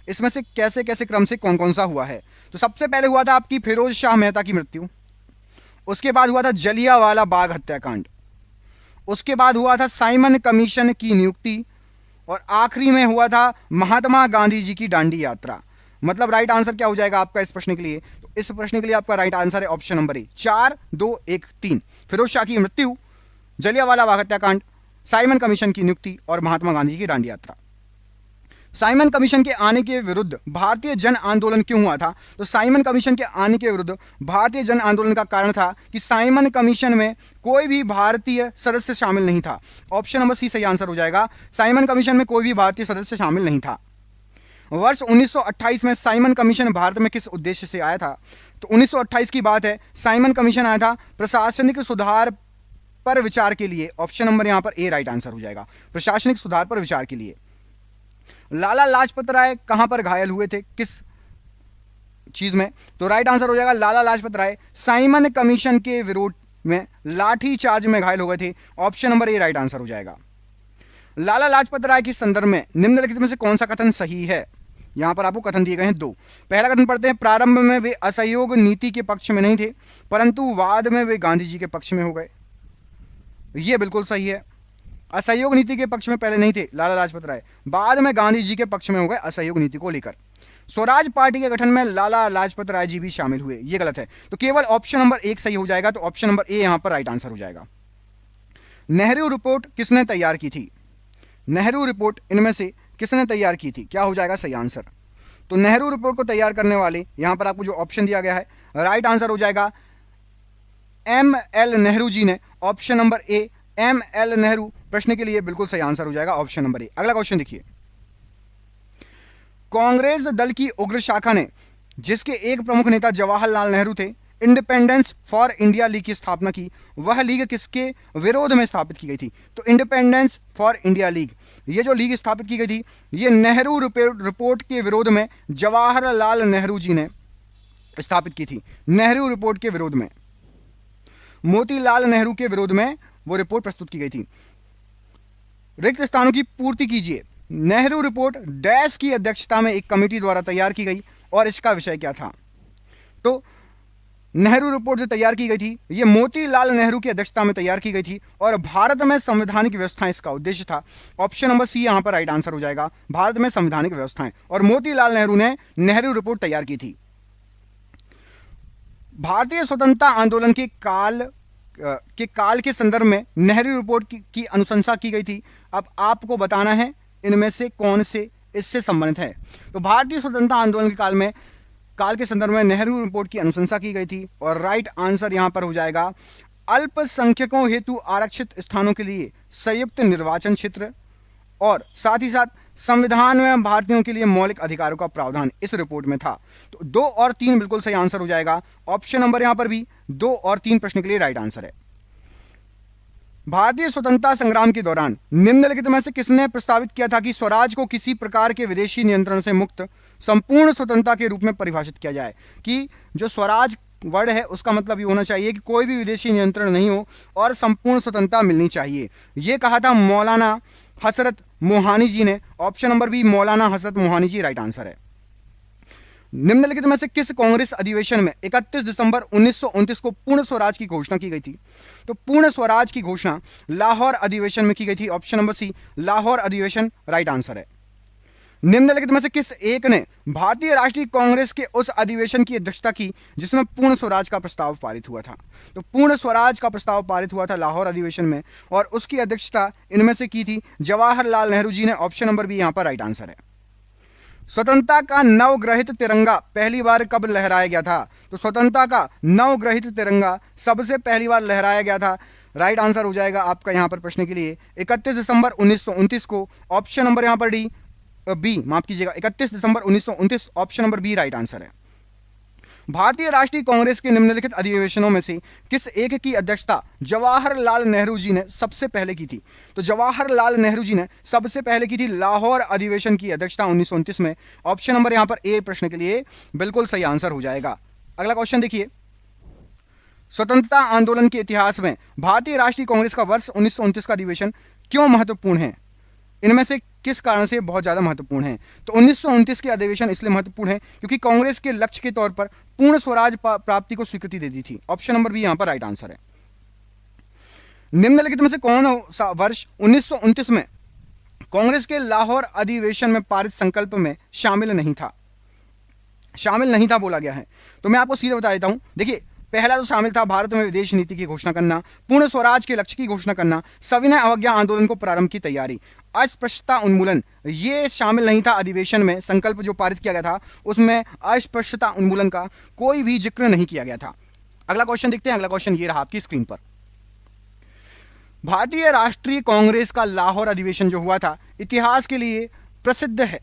इसमें से कैसे कैसे क्रम से कौन कौन सा हुआ है। तो सबसे पहले हुआ था आपकी फिरोज शाह मेहता की मृत्यु, उसके बाद हुआ था जलियांवाला बाग हत्याकांड, उसके बाद हुआ था साइमन कमीशन की नियुक्ति, और आखिरी में हुआ था महात्मा गांधी जी की दांडी यात्रा। मतलब राइट आंसर क्या हो जाएगा आपका इस प्रश्न के लिए। तो इस प्रश्न के लिए आपका राइट आंसर है option number A, 4 2 1 3, Firoz Shah की मृत्यु, जलियांवाला बाग हत्याकांड, साइमन कमीशन की नियुक्ति और महात्मा गांधी जी की दांडी यात्रा। साइमन कमीशन के आने के विरुद्ध भारतीय जन आंदोलन क्यों हुआ था। तो साइमन कमीशन के आने के विरुद्ध भारतीय जन आंदोलन का कारण था कि साइमन कमीशन में कोई भी भारतीय सदस्य शामिल नहीं था। ऑप्शन नंबर सी सही आंसर हो जाएगा। साइमन कमीशन में कोई भी भारतीय सदस्य शामिल नहीं था। वर्ष 1928 में साइमन कमीशन भारत में किस उद्देश्य से आया था। तो 1928 की बात है, साइमन कमीशन आया था प्रशासनिक सुधार पर विचार के लिए। ऑप्शन नंबर यहां पर ए राइट आंसर हो जाएगा, प्रशासनिक सुधार पर विचार के लिए। लाला लाजपत राय कहां पर घायल हुए थे, किस चीज में। तो राइट आंसर हो जाएगा लाला लाजपत राय साइमन कमीशन के विरोध में लाठी चार्ज में घायल हो गए थे। ऑप्शन नंबर ए राइट आंसर हो जाएगा। लाला लाजपत राय के संदर्भ में निम्नलिखित में से कौन सा कथन सही है। यहां पर आपको कथन दिए गए हैं 2। पहला कथन पढ़ते हैं, प्रारंभ में वे असहयोग नीति के पक्ष में नहीं थे, परंतु बाद में वे गांधी जी के पक्ष में हो गए। यह बिल्कुल सही है। असहयोग नीति के पक्ष में पहले नहीं थे लाला लाजपत राय, बाद में गांधी जी के पक्ष में हो गए असहयोग नीति को लेकर। स्वराज पार्टी के गठन में लाला लाजपत राय जी भी शामिल हुए, यह गलत है। तो केवल ऑप्शन नंबर 1 सही हो जाएगा। तो ऑप्शन नंबर ए यहां पर राइट आंसर हो जाएगा। नेहरू रिपोर्ट किसने तैयार की थी। नेहरू रिपोर्ट इनमें से किसने तैयार की थी, क्या हो जाएगा सही आंसर। तो नेहरू रिपोर्ट को तैयार करने वाले यहां पर आपको जो ऑप्शन दिया गया है राइट आंसर हो जाएगा ML नेहरू जी ने। ऑप्शन नंबर ए ML नेहरू प्रश्न के लिए बिल्कुल सही आंसर हो जाएगा, ऑप्शन नंबर ए। अगला क्वेश्चन देखिए, कांग्रेस दल की उग्र शाखा ने, जिसके एक प्रमुख नेता जवाहरलाल नेहरू थे, इंडिपेंडेंस फॉर इंडिया लीग की स्थापना की। वह लीग किसके विरोध में स्थापित की गई थी। तो इंडिपेंडेंस फॉर इंडिया लीग, ये जो लीग स्थापित की गई थी, ये नेहरू रिपोर्ट के विरोध में जवाहरलाल नेहरू जी ने स्थापित की थी। नेहरू रिपोर्ट के विरोध में, मोतीलाल नेहरू के विरोध में वो रिपोर्ट प्रस्तुत की गई थी। रिक्त स्थानों की पूर्ति कीजिए। नेहरू रिपोर्ट डैश की अध्यक्षता में एक कमेटी द्वारा तैयार की गई और इसका विषय क्या था। तो नेहरू रिपोर्ट जो तैयार की गई थी, ये मोतीलाल नेहरू की अध्यक्षता में तैयार की गई थी और भारत में संवैधानिक व्यवस्थाएं इसका उद्देश्य था। ऑप्शन नंबर सी यहां पर राइट आंसर हो जाएगा, भारत में संवैधानिक व्यवस्थाएं, और मोतीलाल नेहरू ने नेहरू रिपोर्ट तैयार की थी। भारतीय स्वतंत्रता आंदोलन के काल के संदर्भ में नेहरू रिपोर्ट की अनुशंसा की गई थी। अब आपको बताना है इनमें से कौन से इससे संबंधित है। तो भारतीय स्वतंत्रता आंदोलन के काल के संदर्भ में नेहरू रिपोर्ट की अनुशंसा की गई थी और राइट आंसर यहां पर हो जाएगा अल्पसंख्यकों हेतु आरक्षित स्थानों के लिए संयुक्त निर्वाचन क्षेत्र और साथ ही साथ संविधान में भारतीयों के लिए मौलिक अधिकारों का प्रावधान इस रिपोर्ट में था? तो 2 और 3 बिल्कुल सही आंसर हो जाएगा। ऑप्शन नंबर यहां पर भी 2 और 3 प्रश्न के लिए राइट आंसर है। भारतीय स्वतंत्रता संग्राम के दौरान निम्नलिखित में से किसने प्रस्तावित किया था कि स्वराज को किसी प्रकार के विदेशी नियंत्रण से मुक्त संपूर्ण स्वतंत्रता के रूप में परिभाषित किया जाए? कि जो स्वराज वर्ड है उसका मतलब ये होना चाहिए कि कोई भी विदेशी नियंत्रण नहीं हो और संपूर्ण स्वतंत्रता मिलनी चाहिए। यह कहा था मौलाना हसरत मोहानी जी ने। ऑप्शन नंबर बी मौलाना हसरत मोहानी जी राइट आंसर है। निम्नलिखित में से किस कांग्रेस अधिवेशन में 31 दिसंबर 1929 को पूर्ण स्वराज की घोषणा की गई थी? तो पूर्ण स्वराज की घोषणा लाहौर अधिवेशन में की गई थी। ऑप्शन नंबर सी लाहौर अधिवेशन राइट आंसर है। निम्नलिखित में से किस एक ने भारतीय राष्ट्रीय कांग्रेस के उस अधिवेशन की अध्यक्षता की जिसमें पूर्ण स्वराज का प्रस्ताव पारित हुआ था? तो पूर्ण स्वराज का प्रस्ताव पारित हुआ था लाहौर अधिवेशन में और उसकी अध्यक्षता इनमें से की थी जवाहरलाल नेहरू जी ने। ऑप्शन नंबर बी यहां पर राइट आंसर है। स्वतंत्रता का नवग्रहित तिरंगा पहली बार कब लहराया गया था? तो स्वतंत्रता का नवग्रहित तिरंगा सबसे पहली बार लहराया गया था। राइट आंसर हो जाएगा आपका यहां पर प्रश्न के लिए 31 दिसंबर 1929 को। ऑप्शन नंबर यहां पर बी माफ कीजिएगा 31 दिसंबर 1929 option number B right answer है। भारतीय राष्ट्रीय कांग्रेस के निम्नलिखित अधिवेशनों में से किस एक की अध्यक्षता जवाहरलाल नेहरू जी ने सबसे पहले की थी? तो जवाहरलाल नेहरू जी ने सबसे पहले की थी लाहौर अधिवेशन की अध्यक्षता 1929 में। ऑप्शन नंबर यहां पर ए प्रश्न के लिए बिल्कुल सही आंसर हो जाएगा। अगला क्वेश्चन देखिए, स्वतंत्रता आंदोलन के इतिहास में भारतीय राष्ट्रीय कांग्रेस का वर्ष 1929 का अधिवेशन क्यों महत्वपूर्ण है? इनमें से किस कारण से बहुत ज्यादा महत्वपूर्ण है? तो 1929 के अधिवेशन इसलिए महत्वपूर्ण है क्योंकि कांग्रेस के लक्ष्य के तौर पर पूर्ण स्वराज प्राप्ति को स्वीकृति दे दी थी। ऑप्शन नंबर बी यहां पर राइट आंसर है। निम्नलिखित में से कौन सा वर्ष 1929 में कांग्रेस के लाहौर अधिवेशन में पारित संकल्प में शामिल नहीं था? शामिल नहीं था बोला गया है तो मैं आपको सीधे बता देता हूं। देखिए, पहला तो शामिल था भारत में विदेश नीति की घोषणा करना, पूर्ण स्वराज के लक्ष्य की घोषणा करना, सविनय अवज्ञा आंदोलन को प्रारंभ की तैयारी, अस्पष्टता उन्मूलन। ये शामिल नहीं था अधिवेशन में। संकल्प जो पारित किया गया था उसमें अस्पष्टता उन्मूलन का कोई भी जिक्र नहीं किया गया था। अगला क्वेश्चन देखते हैं। अगला क्वेश्चन ये रहा आपकी स्क्रीन पर। भारतीय राष्ट्रीय कांग्रेस का लाहौर अधिवेशन जो हुआ था इतिहास के लिए प्रसिद्ध है।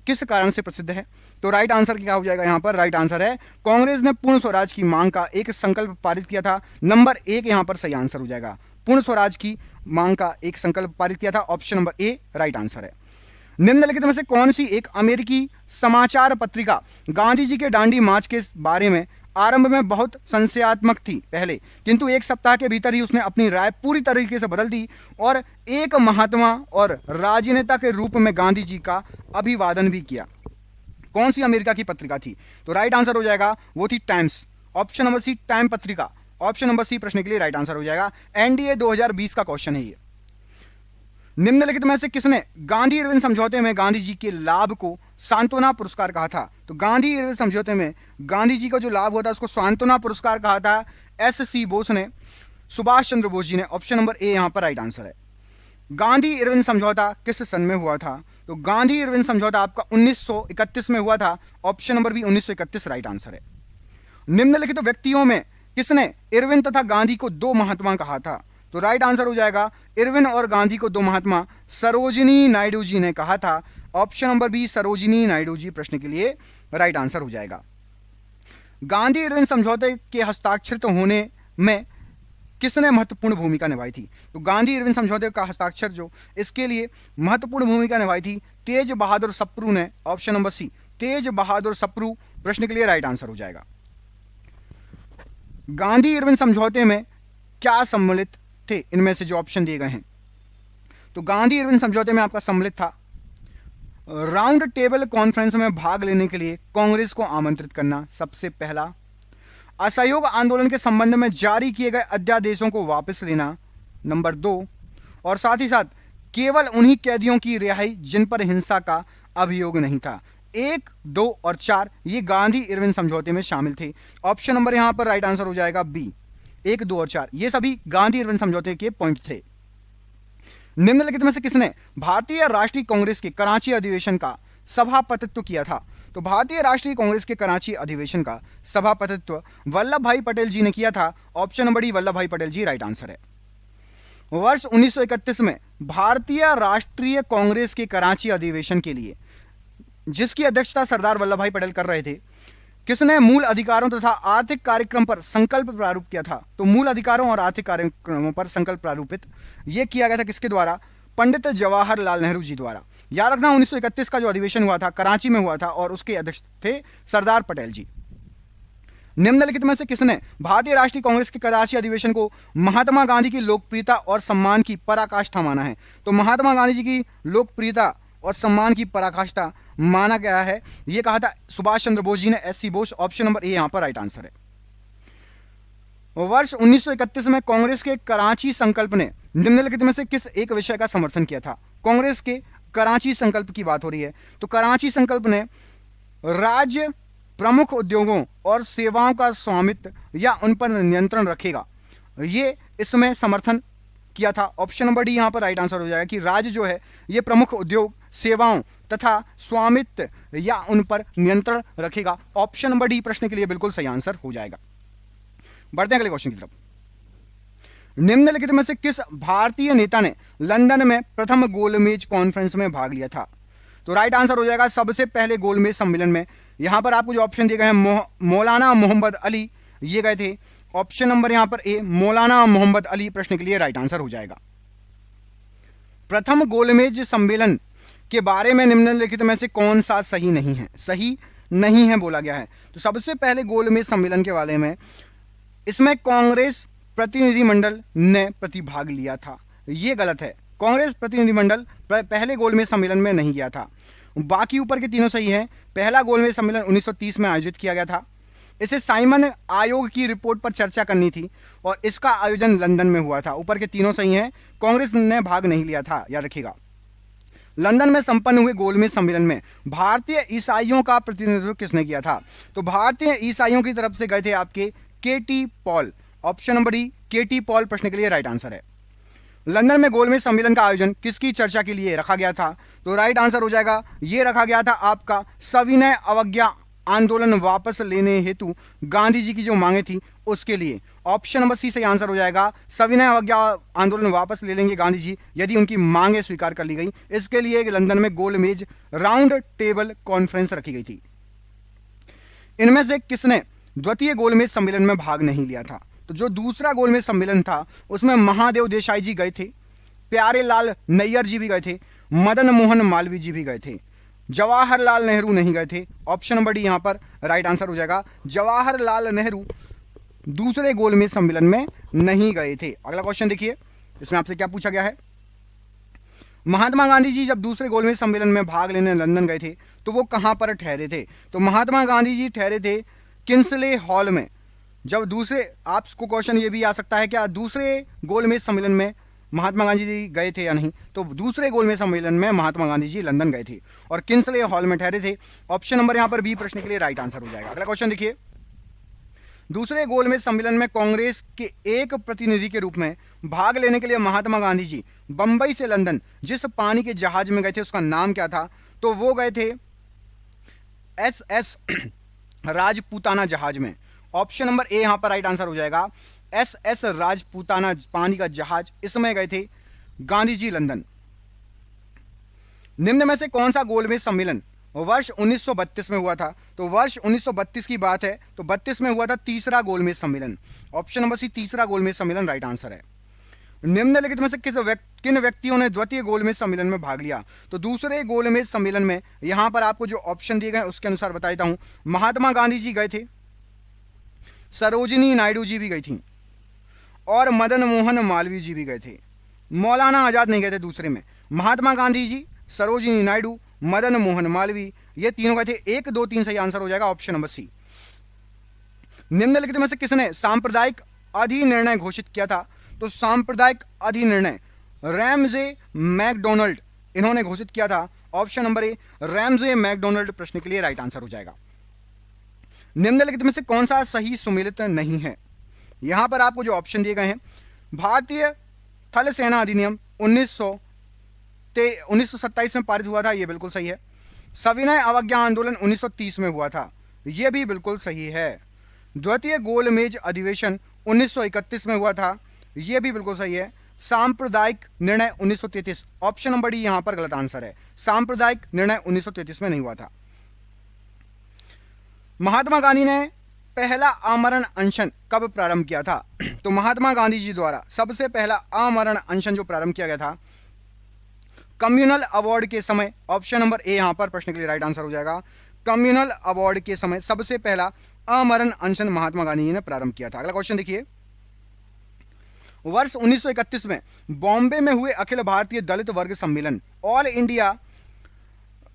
किस कारण से प्रसिद्ध है? तो राइट आंसर क्या हो जाएगा? यहां पर राइट आंसर है कांग्रेस ने पूर्ण स्वराज की मांग का एक संकल्प पारित किया था। नंबर 1 यहां पर सही आंसर हो जाएगा। पूर्ण स्वराज की मांग का एक संकल्प पारित किया था। ऑप्शन नंबर ए राइट आंसर है। निम्नलिखित में से कौन सी एक अमेरिकी समाचार पत्रिका गांधी जी के दांडी मार्च के बारे में आरंभ में बहुत संशयात्मक थी पहले, किंतु एक सप्ताह के भीतर ही उसने अपनी राय पूरी तरीके से बदल दी और एक महात्मा और राजनेता के रूप में गांधी जी का अभिवादन भी किया? कौन सी अमेरिका की पत्रिका थी? तो राइट आंसर हो जाएगा वो थी Times. Option number C time पत्रिका। ऑप्शन नंबर सी प्रश्न के लिए राइट आंसर हो जाएगा। एनडीए 2020 का क्वेश्चन है ये। निम्नलिखित में से किसने गांधी इरविन समझौते में गांधी जी के लाभ को सांत्वना पुरस्कार कहा था? तो गांधी इरविन समझौते में गांधी जी का जो लाभ हुआ था उसको सांत्वना पुरस्कार कहा था एस.सी. बोस ने, सुभाष चंद्र बोस जी ने। ऑप्शन नंबर ए यहां पर राइट आंसर है। गांधी इरविन समझौता किस सन में हुआ था? तो गांधी इरविन समझौता आपका 1931 में हुआ था। Option number B 1931 right answer है। निम्नलिखित व्यक्तियों में किसने इरविन तथा गांधी को दो महात्मा कहा था? तो राइट आंसर हो जाएगा इरविन और गांधी को दो महात्मा सरोजिनी नायडू जी ने कहा था। Option number B Sarojini Naidu ji प्रश्न के लिए राइट आंसर हो जाएगा। गांधी इरविन समझौते के हस्ताक्षरित होने में किसने महत्वपूर्ण भूमिका निभाई थी? तो गांधी इरविन समझौते का हस्ताक्षर जो इसके लिए महत्वपूर्ण भूमिका निभाई थी तेज बहादुर सप्रू ने। ऑप्शन नंबर सी तेज बहादुर सप्रू प्रश्न के लिए राइट आंसर हो जाएगा। गांधी इरविन समझौते में क्या सम्मिलित थे इनमें से जो ऑप्शन दिए गए हैं? तो गांधी इरविन समझौते में आपका सम्मिलित था राउंड टेबल कॉन्फ्रेंस में भाग लेने के लिए कांग्रेस को आमंत्रित करना, सबसे पहला असहयोग आंदोलन के संबंध में जारी किए गए अध्यादेशों को वापस लेना, नंबर 2, और साथ ही साथ केवल उन्हीं कैदियों की रिहाई जिन पर हिंसा का अभियोग नहीं था। 1, 2 और 4 ये गांधी इरविन समझौते में शामिल थे। ऑप्शन नंबर यहां पर राइट आंसर हो जाएगा बी। 1, 2 और 4 ये सभी गांधी इरविन समझौते के पॉइंट थे। निम्नलिखित में से किसने भारतीय राष्ट्रीय कांग्रेस के कराची अधिवेशन का सभापतित्व किया था? तो भारतीय राष्ट्रीय कांग्रेस के कराची अधिवेशन का सभापतित्व वल्लभ भाई पटेल जी ने किया था। ऑप्शन नंबर डी वल्लभ भाई पटेल जी राइट आंसर है। वर्ष 1931 में भारतीय राष्ट्रीय कांग्रेस के कराची अधिवेशन के लिए, जिसकी अध्यक्षता सरदार वल्लभ भाई पटेल कर रहे थे, किसने मूल अधिकारों तथा आर्थिक कार्यक्रम पर संकल्प प्रारूप किया था? तो मूल अधिकारों और आर्थिक कार्यक्रमों पर संकल्प प्रारूपित यह किया गया था किसके द्वारा? पंडित जवाहरलाल नेहरू जी द्वारा। याद रखना 1931 का जो अधिवेशन हुआ था कराची में हुआ था और उसके अध्यक्ष थे सरदार पटेल जी। निम्नलिखित में से किसने भारतीय राष्ट्रीय कांग्रेस के कराची अधिवेशन को महात्मा गांधी की लोकप्रियता और सम्मान की पराकाष्ठा माना है? तो महात्मा गांधी जी की लोकप्रियता और सम्मान की पराकाष्ठा माना गया है, यह कहा था सुभाष चंद्र बोस जी ने, S C Bose. Option number A यहां पर राइट आंसर है। वर्ष 1931 में कांग्रेस के कराची संकल्प ने निम्नलिखित में से किस एक विषय का समर्थन किया था? कांग्रेस के कराची संकल्प की बात हो रही है, तो कराची संकल्प ने राज्य प्रमुख उद्योगों और सेवाओं का स्वामित्व या उन पर नियंत्रण रखेगा, ये इसमें समर्थन किया था। ऑप्शन नंबर डी यहां पर राइट आंसर हो जाएगा कि राज्य जो है ये प्रमुख उद्योग, सेवाओं तथा स्वामित्व या उन पर नियंत्रण रखेगा। ऑप्शन नंबर डी प्रश्न के लिए बिल्कुल सही आंसर हो जाएगा। बढ़ते हैं अगले क्वेश्चन की तरफ। निम्नलिखित में से किस भारतीय नेता ने लंदन में प्रथम गोलमेज कॉन्फ्रेंस में भाग लिया था? तो राइट आंसर हो जाएगा सबसे पहले गोलमेज सम्मेलन में। यहां पर आपको जो ऑप्शन दिए गए हैं मौलाना मोहम्मद अली, ये गए थे। ऑप्शन नंबर यहां पर ए मौलाना मोहम्मद अली प्रश्न के लिए राइट आंसर हो जाएगा। प्रथम गोलमेज सम्मेलन के बारे में निम्नलिखित में से कौन सा सही नहीं है? सही नहीं है बोला गया है। तो सबसे पहले गोलमेज सम्मेलन के बारे में, इसमें कांग्रेस प्रतिनिधिमंडल ने प्रतिभाग लिया था, यह गलत है। कांग्रेस प्रतिनिधिमंडल पहले गोलमेज सम्मेलन में नहीं गया था। बाकी ऊपर के तीनों सही हैं। पहला गोलमेज सम्मेलन 1930 में आयोजित किया गया था। इसे साइमन आयोग की रिपोर्ट पर चर्चा करनी थी और इसका आयोजन लंदन में हुआ था। ऊपर के तीनों सही हैं। कांग्रेस ने भाग नहीं लिया था, याद रखिएगा। लंदन में संपन्न हुए गोलमेज सम्मेलन में भारतीय ईसाइयों का प्रतिनिधित्व किसने किया था? तो भारतीय ईसाइयों की तरफ से गए थे आपके K.T.. Paul. Option number D K.T.. Paul प्रश्न के लिए राइट आंसर है। लंदन में गोलमेज सम्मेलन का आयोजन किसकी चर्चा के लिए रखा गया था? तो राइट आंसर हो जाएगा, यह रखा गया था आपका सविनय अवज्ञा आंदोलन वापस लेने हेतु गांधी जी की जो मांगे थी उसके लिए। ऑप्शन नंबर सी सही आंसर हो जाएगा। सविनय अवज्ञा आंदोलन वापस ले लेंगे गांधी जी यदि उनकी मांगे स्वीकार कर ली गई। इसके लिए लंदन में गोलमेज राउंड टेबल कॉन्फ्रेंस रखी गई थी। इनमें से किसने द्वितीय गोलमेज सम्मेलन में भाग नहीं लिया था? तो जो दूसरा गोलमेज सम्मेलन था उसमें महादेव देसाई जी गए थे, प्यारेलाल नैयर जी भी गए थे, मदन मोहन मालवीय जी भी गए थे, जवाहरलाल नेहरू नहीं गए थे। ऑप्शन नंबर डी यहां पर राइट आंसर हो जाएगा। जवाहरलाल नेहरू दूसरे गोलमेज सम्मेलन में नहीं गए थे। अगला क्वेश्चन देखिए, इसमें आपसे क्या पूछा गया है। महात्मा गांधी जी जब दूसरे गोलमेज सम्मेलन में भाग लेने लंदन गए थे तो वो कहां पर ठहरे थे? तो महात्मा गांधी जी ठहरे थे किंसले हॉल में। जब दूसरे, आपको क्वेश्चन ये भी आ सकता है क्या दूसरे गोलमेज सम्मेलन में महात्मा गांधी जी गए थे या नहीं? तो दूसरे गोलमेज सम्मेलन में महात्मा गांधी जी लंदन गए थे और किंसले हॉल में ठहरे थे। ऑप्शन नंबर यहां पर बी प्रश्न के लिए राइट आंसर हो जाएगा। अगला क्वेश्चन देखिए, दूसरे गोलमेज सम्मेलन में कांग्रेस के एक प्रतिनिधि के रूप में भाग लेने के लिए महात्मा गांधी जी बंबई से लंदन जिस पानी के जहाज में गए थे उसका नाम क्या था? तो वो गए थे SS राजपूताना जहाज में। ऑप्शन नंबर ए यहां पर राइट आंसर हो जाएगा। SS राजपूताना पानी का जहाज, इसमें गए थे गांधी जी लंदन। निम्न में से कौन सा गोलमेज सम्मेलन वर्ष 1932 में हुआ था? तो वर्ष 1932 की बात है तो 32 में हुआ था तीसरा गोलमेज सम्मेलन। ऑप्शन नंबर सी तीसरा गोलमेज सम्मेलन राइट आंसर है। निम्नलिखित में से किन व्यक्तियों ने द्वितीय गोलमेज सम्मेलन में भाग लिया? तो दूसरे गोलमेज सम्मेलन में यहां पर आपको जो ऑप्शन दिए गए उसके अनुसार बता देता हूं। महात्मा गांधी जी गए थे, सरोजिनी नायडू जी भी गई थी और मदन मोहन मालवीय जी भी गए थे। मौलाना आजाद नहीं गए थे दूसरे में। महात्मा गांधी जी, सरोजिनी नायडू, मदन मोहन मालवीय, ये तीनों गए थे। 1, 2, 3 सही आंसर हो जाएगा। Option number C. निम्नलिखित में से किसने सांप्रदायिक अधिनिर्णय घोषित किया था? तो सांप्रदायिक अधिनिर्णय रैमजे मैकडोनाल्ड इन्होंने घोषित किया था। Option number A Ramsay MacDonald प्रश्न के लिए राइट आंसर हो जाएगा। निम्नलिखित में से कौन सा सही सुमेलित नहीं है? यहां पर आपको जो ऑप्शन दिए गए हैं, भारतीय थल सेना अधिनियम 1927 में पारित हुआ था, यह बिल्कुल सही है। सविनय अवज्ञा आंदोलन 1930 में हुआ था, यह भी बिल्कुल सही है। द्वितीय गोलमेज अधिवेशन 1931 में हुआ था, यह भी बिल्कुल सही है। सांप्रदायिक निर्णय 1933, ऑप्शन नंबर डी यहां पर गलत आंसर है। सांप्रदायिक निर्णय 1933 में नहीं हुआ था। महात्मा गांधी ने पहला आमरण अनशन कब प्रारंभ किया था? तो महात्मा गांधी जी द्वारा सबसे पहला आमरण अनशन जो प्रारंभ किया गया था कम्युनल अवार्ड के समय, ऑप्शन नंबर ए यहां पर प्रश्न के लिए राइट आंसर हो जाएगा। कम्युनल अवार्ड के समय सबसे पहला आमरण अनशन महात्मा गांधी जी ने प्रारंभ किया था। अगला क्वेश्चन देखिए, वर्ष 1931 में बॉम्बे में हुए अखिल भारतीय दलित वर्ग सम्मेलन all India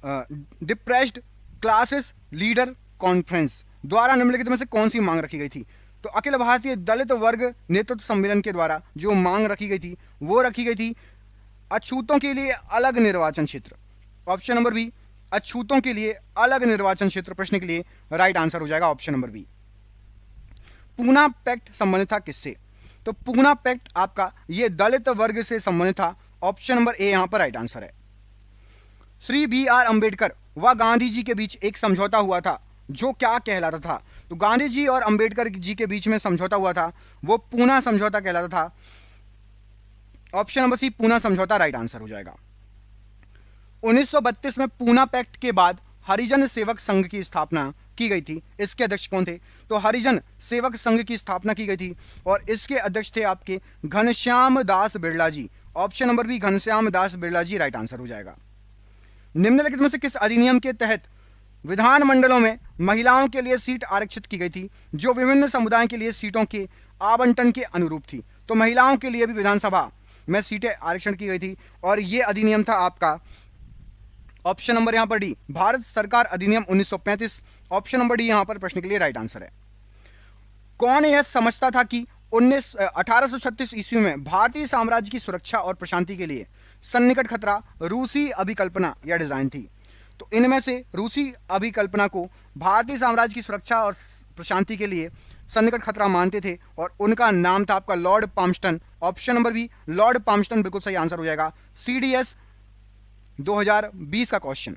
depressed classes leader conference द्वारा निम्नलिखित में से कौन सी मांग रखी गई थी? तो अखिल भारतीय दलित वर्ग नेतृत्व सम्मेलन के द्वारा जो मांग रखी गई थी वो रखी गई थी अछूतों के लिए अलग निर्वाचन क्षेत्र। ऑप्शन नंबर बी, अछूतों के लिए अलग निर्वाचन क्षेत्र प्रश्न के लिए राइट आंसर हो जाएगा option number B. Poona pact संबंधित था किससे? तो पूना पैक्ट आपका ये दलित वर्ग से संबंधित था। ऑप्शन नंबर ए यहां पर राइट आंसर है। श्री बी.आर. अंबेडकर व गांधी जी के बीच एक समझौता हुआ था जो क्या कहलाता था? तो गांधी जी और अंबेडकर जी के बीच में समझौता हुआ था, वो पूना समझौता कहलाता था। ऑप्शन नंबर सी, पूना समझौता राइट आंसर हो जाएगा। 1932 में पूना पैक्ट के बाद हरिजन सेवक संघ की स्थापना की गई थी। इसके अध्यक्ष कौन थे? तो हरिजन सेवक संघ की स्थापना की गई थी और इसके अध्यक्ष थे आपके घनश्याम दास बिरला जी। Option number B, Ghanshyam Das Birla जी राइट आंसर हो जाएगा। निम्नलिखित में से किस अधिनियम के तहत विधान मंडलों में महिलाओं के लिए सीट आरक्षित की गई थी जो विभिन्न समुदायों के लिए सीटों के आवंटन के अनुरूप थी? तो महिलाओं के लिए भी विधानसभा में सीटें आरक्षण की गई थी और यह अधिनियम था आपका ऑप्शन नंबर यहां पर डी, भारत सरकार अधिनियम 1935। ऑप्शन नंबर डी यहां पर प्रश्न के लिए राइट आंसर है। कौन यह समझता था कि 1836 ईस्वी में भारतीय साम्राज्य की सुरक्षा और प्रशांति के लिए सन्निकट खतरा रूसी अभिकल्पना या डिजाइन थी? तो इनमें से रूसी अभिकल्पना को भारतीय साम्राज्य की सुरक्षा और प्रशांति के लिए सन्निकट खतरा मानते थे और उनका नाम था आपका Lord Palmerston. Option number B, Lord Palmerston बिल्कुल सही आंसर हो जाएगा। CDS 2020 का क्वेश्चन,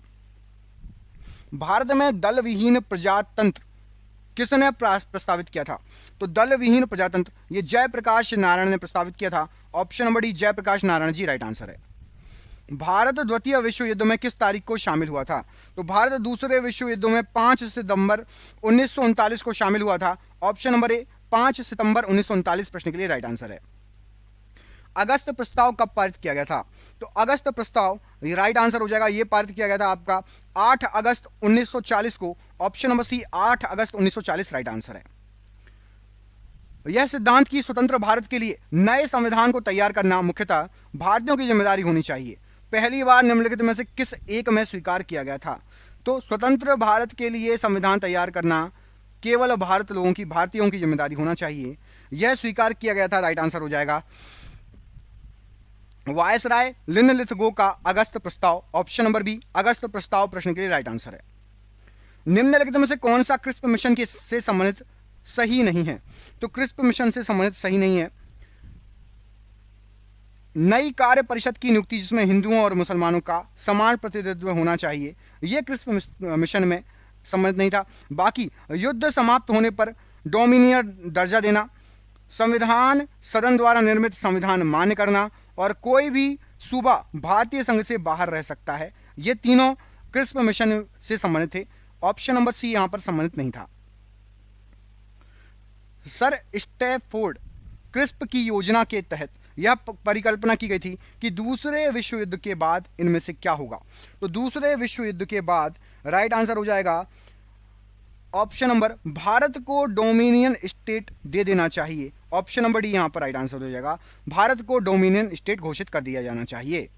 भारत में दल विहीन प्रजातंत्र किसने प्रस्तावित किया था? तो दल विहीन प्रजातंत्र ये जयप्रकाश नारायण ने प्रस्तावित किया था। Option number D, Jayaprakash Narayan ji right answer है। भारत द्वितीय विश्व युद्ध में किस तारीख को शामिल हुआ था? तो भारत दूसरे विश्व युद्ध में 5 सितंबर 1939 को शामिल हुआ था। ऑप्शन नंबर ए, 5 सितंबर 1939 प्रश्न के लिए राइट आंसर है। अगस्त प्रस्ताव कब पारित किया गया था? तो अगस्त प्रस्ताव राइट आंसर हो जाएगा, ये पारित किया गया था आपका 8 अगस्त 1940 को। ऑप्शन नंबर सी, 8 अगस्त 1940 राइट आंसर है। यह सिद्धांत कि स्वतंत्र भारत के लिए नए संविधान को तैयार करना मुख्यतः भारतीयों की जिम्मेदारी होनी चाहिए, पहली बार निम्नलिखित में से किस एक में स्वीकार किया गया था? तो स्वतंत्र भारत के लिए संविधान तैयार करना केवल भारतीयों की जिम्मेदारी होना चाहिए, यह स्वीकार किया गया था। राइट आंसर हो जाएगा वायसराय लिनलिथगो का अगस्त प्रस्ताव। ऑप्शन नंबर बी, अगस्त प्रस्ताव प्रश्न के लिए राइट आंसर है। निम्नलिखित में से कौन सा क्रिस्प मिशन से संबंधित सही नहीं है? तो क्रिस्प मिशन से संबंधित सही नहीं है नई कार्य परिषद की नियुक्ति जिसमें हिंदुओं और मुसलमानों का समान प्रतिनिधित्व होना चाहिए, यह क्रिस्प मिशन में संबंधित नहीं था। बाकी युद्ध समाप्त होने पर डोमिनियन दर्जा देना, संविधान सदन द्वारा निर्मित संविधान मान्य करना और कोई भी सूबा भारतीय संघ से बाहर रह सकता है, ये तीनों क्रिस्प मिशन से संबंधित थे। ऑप्शन नंबर सी यहां पर संबंधित नहीं था। सर स्टैफोर्ड क्रिस्प की योजना के तहत यह परिकल्पना की गई थी कि दूसरे विश्व युद्ध के बाद इनमें से क्या होगा? तो दूसरे विश्व युद्ध के बाद राइट आंसर हो जाएगा ऑप्शन नंबर, भारत को डोमिनियन स्टेट दे देना चाहिए। ऑप्शन नंबर डी यहां पर राइट आंसर हो जाएगा, भारत को डोमिनियन स्टेट घोषित कर दिया जाना चाहिए।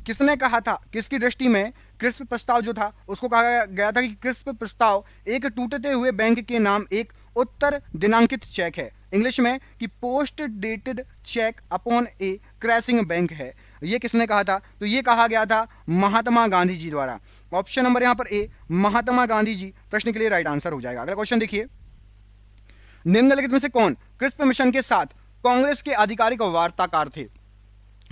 किसने कहा था, किसकी दृष्टि में क्रिस्प प्रस्ताव जो था उसको कहा गया था कि क्रिस्प प्रस्ताव एक टूटते हुए बैंक के नाम एक उत्तर दिनांकित चेक है, इंग्लिश में कि पोस्ट डेटेड चेक अपॉन ए क्रैशिंग बैंक है। ये किसने कहा था? तो ये कहा गया था महात्मा गांधी जी द्वारा। ऑप्शन नंबर यहां पर ए, महात्मा गांधी जी प्रश्न के लिए राइट आंसर हो जाएगा। अगला क्वेश्चन देखिए, निम्नलिखित में से कौन क्रिस्प मिशन के साथ कांग्रेस के आधिकारिक वार्ताकार थे?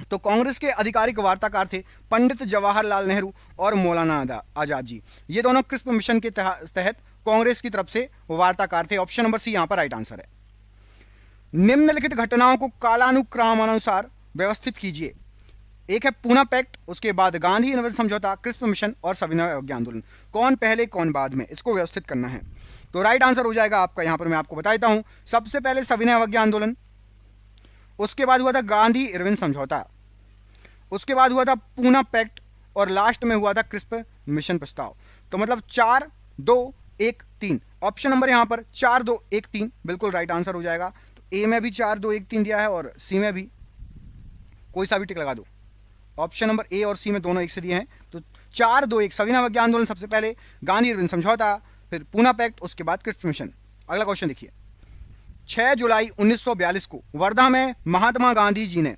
तो कांग्रेस के आधिकारिक वार्ताकार थे पंडित जवाहरलाल नेहरू और मौलाना आजाद जी। ये दोनों क्रिस्प मिशन के तहत कांग्रेस की तरफ से वार्ताकार थे। ऑप्शन नंबर सी यहां पर राइट आंसर है। निम्नलिखित घटनाओं को कालानुक्रमानुसार व्यवस्थित कीजिए। एक है पूना पैक्ट, उसके बाद गांधी इनवर्स समझौता, क्रिस्प मिशन और सविनय अवज्ञा आंदोलन। कौन पहले कौन बाद में, इसको व्यवस्थित करना है। तो राइट आंसर हो जाएगा आपका, यहां पर मैं आपको बता देता हूं, सबसे पहले सविनय अवज्ञा आंदोलन, उसके बाद हुआ था गांधी इरविन समझौता, उसके बाद हुआ था पूना पैक्ट और लास्ट में हुआ था क्रिस्प मिशन प्रस्ताव। तो मतलब 4 2 1 3, ऑप्शन नंबर यहां पर 4 2 1 3 बिल्कुल राइट आंसर हो जाएगा। तो ए में भी 4 2 1 3 दिया है और सी में भी, कोई सा भी टिक लगा दो। ऑप्शन नंबर ए और सी में दोनों एक से दिए हैं। तो 4 2 1 सविनय अवज्ञा आंदोलन सबसे पहले, गांधी इरविन समझौता, फिर पूना पैक्ट, उसके बाद क्रिस्प मिशन। अगला क्वेश्चन देखिए, 6 जुलाई 1942 को वर्धा में महात्मा गांधी जी ने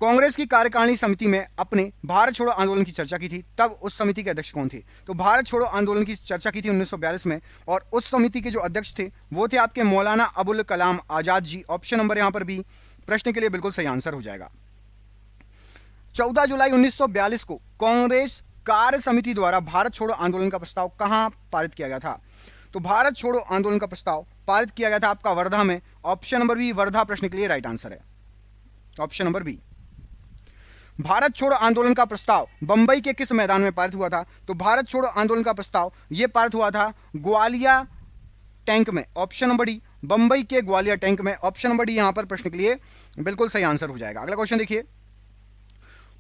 कांग्रेस की कार्यकारिणी समिति में अपने भारत छोड़ो आंदोलन की चर्चा की थी। तब उस समिति के अध्यक्ष कौन थे? तो भारत छोड़ो आंदोलन की चर्चा की थी 1942 में, और उस समिति के जो अध्यक्ष थे वो थे आपके मौलाना अबुल कलाम आजाद जी। ऑप्शन नंबर यहां पर भी प्रश्न के लिए बिल्कुल सही आंसर हो जाएगा। 14 जुलाई 1942 को कांग्रेस कार्य समिति द्वारा भारत छोड़ो आंदोलन का प्रस्ताव कहां पारित किया गया था? तो भारत छोड़ो आंदोलन का प्रस्ताव पारित किया गया था आपका वर्धा में। ऑप्शन नंबर बी वर्धा प्रश्न के लिए राइट आंसर है, ऑप्शन नंबर बी। भारत छोड़ो आंदोलन का प्रस्ताव बंबई के किस मैदान में पारित हुआ था? तो भारत छोड़ो आंदोलन का प्रस्ताव यह पारित हुआ था ग्वालिया टैंक में। ऑप्शन नंबर डी बंबई के ग्वालिया टैंक में। ऑप्शन नंबर डी यहां पर प्रश्न के लिए बिल्कुल सही आंसर हो जाएगा। अगला क्वेश्चन देखिए,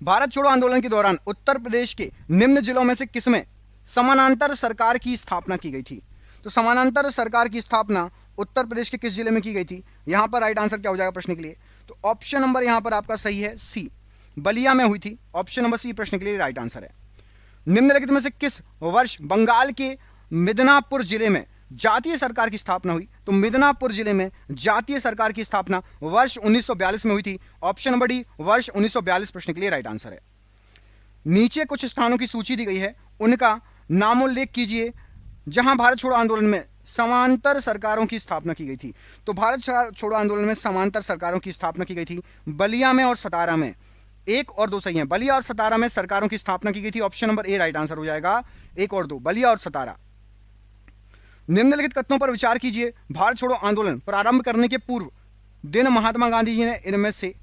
भारत छोड़ो आंदोलन के दौरान उत्तर प्रदेश के निम्न जिलों में से किसमें समानांतर सरकार की स्थापना की गई थी? तो समानांतर सरकार की स्थापना उत्तर प्रदेश के किस जिले में की गई थी? यहां पर राइट आंसर क्या हो जाएगा प्रश्न के लिए? तो ऑप्शन नंबर यहां पर आपका सही है सी, बलिया में हुई थी। ऑप्शन नंबर सी प्रश्न के लिए राइट आंसर है। निम्नलिखित में से किस वर्ष बंगाल के मिदनापुर जिले में जातीय सरकार की स्थापना हुई? तो मिदनापुर जिले में जातीय सरकार की स्थापना वर्ष 1942 में हुई थी। ऑप्शन नंबर डी वर्ष 1942 प्रश्न के लिए राइट आंसर है। नीचे कुछ स्थानों की सूची दी गई है, उनका नामोल्लेख कीजिए जहां भारत छोड़ो आंदोलन में समांतर सरकारों की स्थापना की गई थी। तो भारत छोड़ो आंदोलन में समांतर सरकारों की स्थापना की गई थी बलिया में और सतारा में। 1 और 2 सही है, बलिया और सतारा में सरकारों की स्थापना की गई थी। ऑप्शन नंबर ए राइट आंसर हो जाएगा, 1 और 2 बलिया और सतारा। निम्नलिखित कथनों पर विचार कीजिए, भारत छोड़ो आंदोलन प्रारंभ करने के पूर्व दिन महात्मा गांधी जी ने इनमें से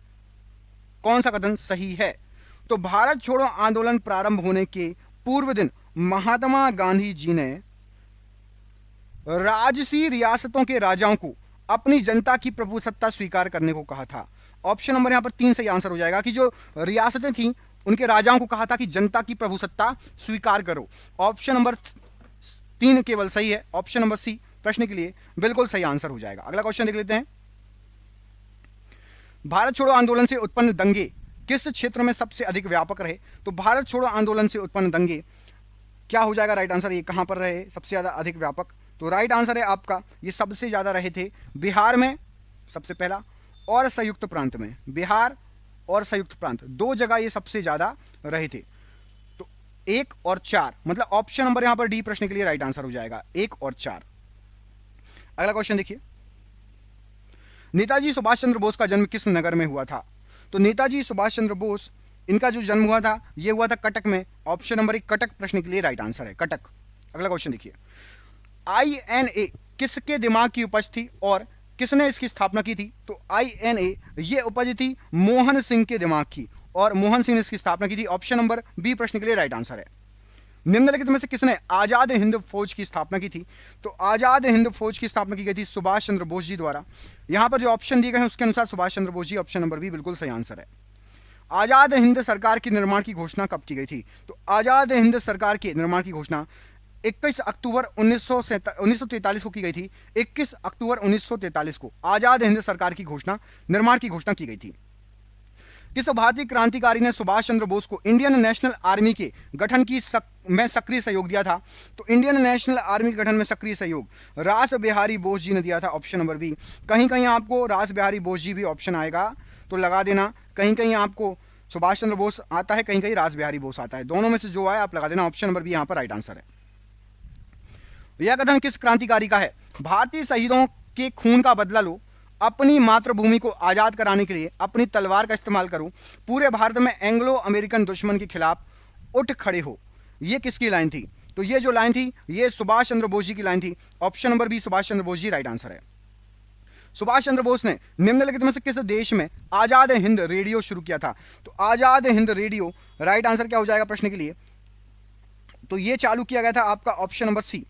कौन सा कथन सही है? तो भारत छोड़ो आंदोलन प्रारंभ होने के पूर्व दिन महात्मा गांधी जी ने राजसी रियासतों के राजाओं को अपनी जनता की प्रभुसत्ता स्वीकार करने को कहा था। ऑप्शन नंबर यहां पर 3 सही आंसर हो जाएगा कि जो रियासतें थीं उनके राजाओं को कहा था कि जनता की प्रभुसत्ता स्वीकार करो। ऑप्शन नंबर 3 केवल सही है, ऑप्शन नंबर सी प्रश्न के लिए बिल्कुल सही आंसर हो जाएगा। अगला क्वेश्चन देख लेते हैं, भारत छोड़ो आंदोलन से उत्पन्न दंगे किस क्षेत्र में सबसे अधिक व्यापक रहे? तो भारत छोड़ो आंदोलन से उत्पन्न दंगे क्या हो जाएगा राइट आंसर? ये कहां पर रहे सबसे ज्यादा अधिक व्यापक? तो राइट आंसर है आपका, ये सबसे ज्यादा रहे थे बिहार में सबसे पहला और संयुक्त प्रांत में। बिहार और संयुक्त प्रांत 2 जगह ये सबसे ज्यादा रहे थे। तो 1 और 4 मतलब ऑप्शन नंबर यहां पर डी प्रश्न के लिए राइट आंसर हो जाएगा, 1 और 4। अगला क्वेश्चन देखिए, नेताजी सुभाष चंद्र बोस का जन्म किस नगर में हुआ था? तो नेताजी सुभाष चंद्र बोस इनका जो जन्म हुआ था यह हुआ था कटक में। ऑप्शन नंबर 1 कटक प्रश्न के लिए राइट आंसर है, कटक। अगला क्वेश्चन देखिए, INA किसके दिमाग की उपज थी और किसने इसकी स्थापना की थी? तो INA ये उपज थी मोहन सिंह के दिमाग की और मोहन सिंह ने इसकी स्थापना की थी। ऑप्शन नंबर बी प्रश्न के लिए राइट आंसर है। निम्नलिखित में से किसने आजाद हिंद फौज की स्थापना की थी? तो आजाद हिंद फौज की स्थापना की गई थी सुभाष चंद्र बोस जी द्वारा। यहां पर जो ऑप्शन दिए गए हैं उसके अनुसार सुभाष चंद्र बोस जी, ऑप्शन नंबर बी बिल्कुल सही आंसर है। आजाद हिंद सरकार के निर्माण की घोषणा कब की गई थी? तो आजाद हिंद सरकार के निर्माण की घोषणा 21 अक्टूबर 1943 को की गई थी। 21 अक्टूबर 1943 को आजाद हिंद सरकार की घोषणा, निर्माण की घोषणा की गई थी। किस भारतीय क्रांतिकारी ने सुभाष चंद्र बोस को इंडियन नेशनल आर्मी के गठन में सक्रिय सहयोग दिया था? तो इंडियन नेशनल आर्मी के गठन में सक्रिय सहयोग रास बिहारी बोस जी ने दिया था। Option number B. कहीं कहीं आपको रास बिहारी बोस जी भी ऑप्शन आएगा तो लगा देना, कहीं कहीं आपको सुभाष चंद्र बोस आता है, कहीं कहीं रास बिहारी बोस आता है, दोनों में से जो आए आप लगा देना। ऑप्शन नंबर बी यहां पर राइट आंसर है। यह कथन किस क्रांतिकारी का है? भारतीय शहीदों के खून का बदला लो, अपनी मातृभूमि को आजाद कराने के लिए अपनी तलवार का इस्तेमाल करो, पूरे भारत में एंग्लो अमेरिकन दुश्मन के खिलाफ उठ खड़े हो। यह किसकी लाइन थी? तो ये जो लाइन थी ये सुभाष चंद्र बोस जी की लाइन थी। Option number B Subhash Chandra Bose जी राइट आंसर है। सुभाष चंद्र बोस ने निम्नलिखित में से किस देश में आजाद हिंद रेडियो शुरू किया था? तो Azad Hind radio right answer क्या हो जाएगा प्रश्न के लिए? तो ये चालू किया गया था आपका ऑप्शन नंबर सी,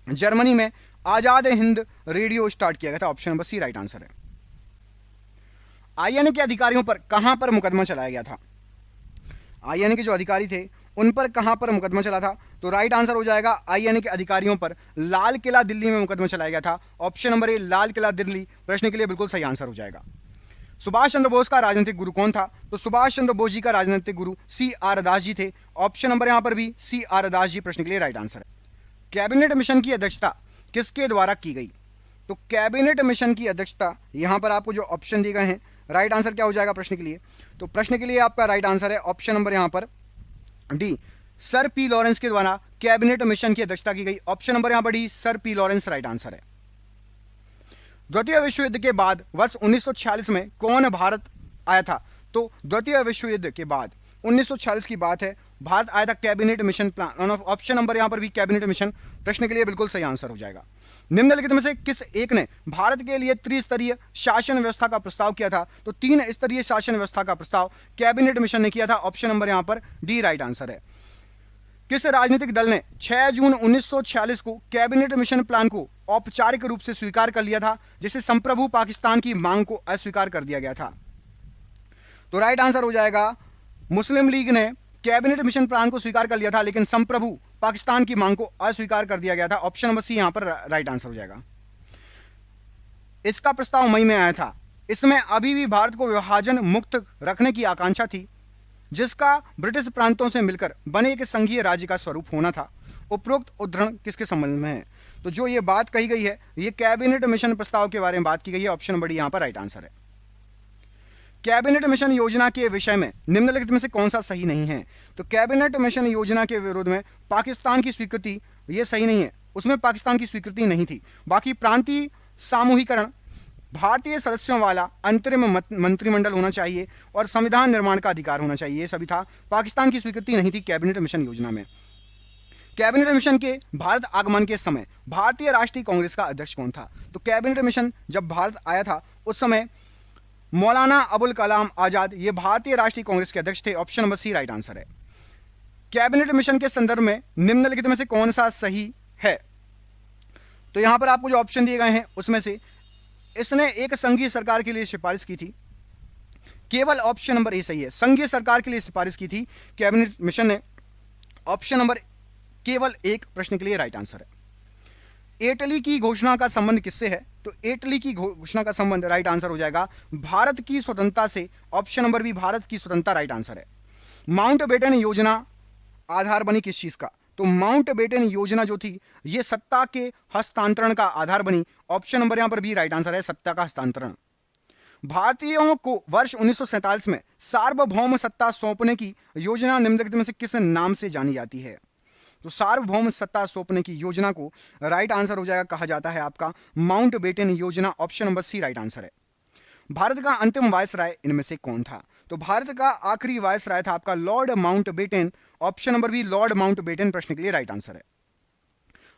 जर्मनी में आजाद हिंद रेडियो स्टार्ट किया गया था। Option number C right answer है। आईएनए के अधिकारियों पर कहां पर मुकदमा चलाया गया था? आईएनए के जो अधिकारी थे उन पर कहां पर मुकदमा चला था? तो राइट आंसर हो जाएगा आईएनए के अधिकारियों पर लाल किला दिल्ली में मुकदमा चलाया गया था। ऑप्शन नंबर ए लाल किला दिल्ली प्रश्न के लिए बिल्कुल सही आंसर हो जाएगा। सुभाष चंद्र बोस का राजनीतिक गुरु कौन था? तो सुभाष चंद्र बोस जी का राजनीतिक गुरु सी आर दास जी थे। ऑप्शन नंबर यहां पर भी सी आर दास जी प्रश्न के लिए राइट आंसर है। कैबिनेट मिशन की अध्यक्षता किसके द्वारा की गई? तो कैबिनेट मिशन की अध्यक्षता यहां पर आपको जो ऑप्शन दिए गए हैं राइट आंसर क्या हो जाएगा प्रश्न के लिए? तो प्रश्न के लिए आपका राइट आंसर है ऑप्शन नंबर यहां पर डी, सर पी लॉरेंस के द्वारा कैबिनेट मिशन की अध्यक्षता की गई। ऑप्शन नंबर यहां पर D, sir P Lawrence right answer है। द्वितीय विश्व युद्ध के बाद वर्ष 1946 में कौन भारत आया था? तो द्वितीय विश्व युद्ध के बाद 1946 की बात है, भारत आया था cabinet mission plan. Option number यहां पर भी कैबिनेट मिशन प्रश्न के लिए बिल्कुल सही आंसर हो जाएगा। निम्नलिखित में से किस एक ने भारत के लिए त्रिस्तरीय शासन व्यवस्था का प्रस्ताव किया था? तो 3 स्तरीय शासन व्यवस्था का प्रस्ताव कैबिनेट मिशन ने किया था। ऑप्शन नंबर यहां पर डी राइट आंसर है। किस राजनीतिक दल ने 6 जून 1946 को कैबिनेट मिशन प्लान को औपचारिक रूप से स्वीकार कर लिया था, जिसे संप्रभु पाकिस्तान की मांग को अस्वीकार कर दिया गया था? तो राइट आंसर हो जाएगा मुस्लिम लीग ने कैबिनेट मिशन प्लान को स्वीकार कर लिया था, लेकिन संप्रभु पाकिस्तान की मांग को अस्वीकार कर दिया गया था। ऑप्शन नंबर सी यहां पर राइट आंसर हो जाएगा। इसका प्रस्ताव मई में आया था। इसमें अभी भी भारत को विभाजन मुक्त रखने की आकांक्षा थी, जिसका ब्रिटिश प्रांतों से मिलकर बने एक संघीय राज्य का स्वरूप होना था। उपरोक्त उद्धरण किसके संबंध में है? तो जो ये बात कही गई है ये कैबिनेट मिशन प्रस्ताव के बारे में बात की गई है। ऑप्शन नंबर डी यहां पर राइट आंसर है। कैबिनेट मिशन योजना के विषय में निम्नलिखित में से कौन सा सही नहीं है? तो कैबिनेट मिशन योजना के विरोध में पाकिस्तान की स्वीकृति ये सही नहीं है, उसमें पाकिस्तान की स्वीकृति नहीं थी। बाकी प्रांतीय सामूहिकरण, भारतीय सदस्यों वाला अंतरिम मंत्रिमंडल होना चाहिए और संविधान निर्माण का अधिकार होना चाहिए, ये सभी था। पाकिस्तान की स्वीकृति नहीं थी कैबिनेट मिशन योजना में। कैबिनेट मिशन के भारत आगमन के समय भारतीय राष्ट्रीय कांग्रेस का अध्यक्ष कौन था? तो कैबिनेट मिशन जब भारत आया था उस समय मौलाना अबुल कलाम आजाद ये भारतीय राष्ट्रीय कांग्रेस के अध्यक्ष थे। Option number C right answer है। कैबिनेट मिशन के संदर्भ में निम्नलिखित में से कौन सा सही है? तो यहां पर आपको जो ऑप्शन दिए गए हैं उसमें से इसने एक संघीय सरकार के लिए सिफारिश की थी, केवल ऑप्शन नंबर ए सही है। संघीय सरकार के लिए सिफारिश की थी कैबिनेट मिशन ने। ऑप्शन नंबर केवल एक प्रश्न के लिए राइट आंसर है। इटली की घोषणा का संबंध किससे है? तो इटली की घोषणा का संबंध राइट आंसर हो जाएगा भारत की स्वतंत्रता से। ऑप्शन नंबर बी भारत की स्वतंत्रता राइट आंसर है। माउंटबेटन योजना आधार बनी किस चीज का? तो माउंटबेटन योजना जो थी ये सत्ता के हस्तांतरण का आधार बनी। ऑप्शन नंबर यहां पर भी राइट आंसर है, सत्ता का हस्तांतरण। भारतीयों को वर्ष 1947 में सार्वभौम सत्ता सौंपने की योजना निम्नलिखित में से किस नाम से जानी जाती है? तो सार्वभौम सत्ता सौंपने की योजना को राइट आंसर हो जाएगा, कहा जाता है आपका माउंटबेटन योजना। Option number C right answer है। भारत का अंतिम वायसराय इनमें से कौन था? तो भारत का आखिरी वायसराय था आपका Lord Mountbatten. Option number B Lord Mountbatten प्रश्न के लिए राइट आंसर है।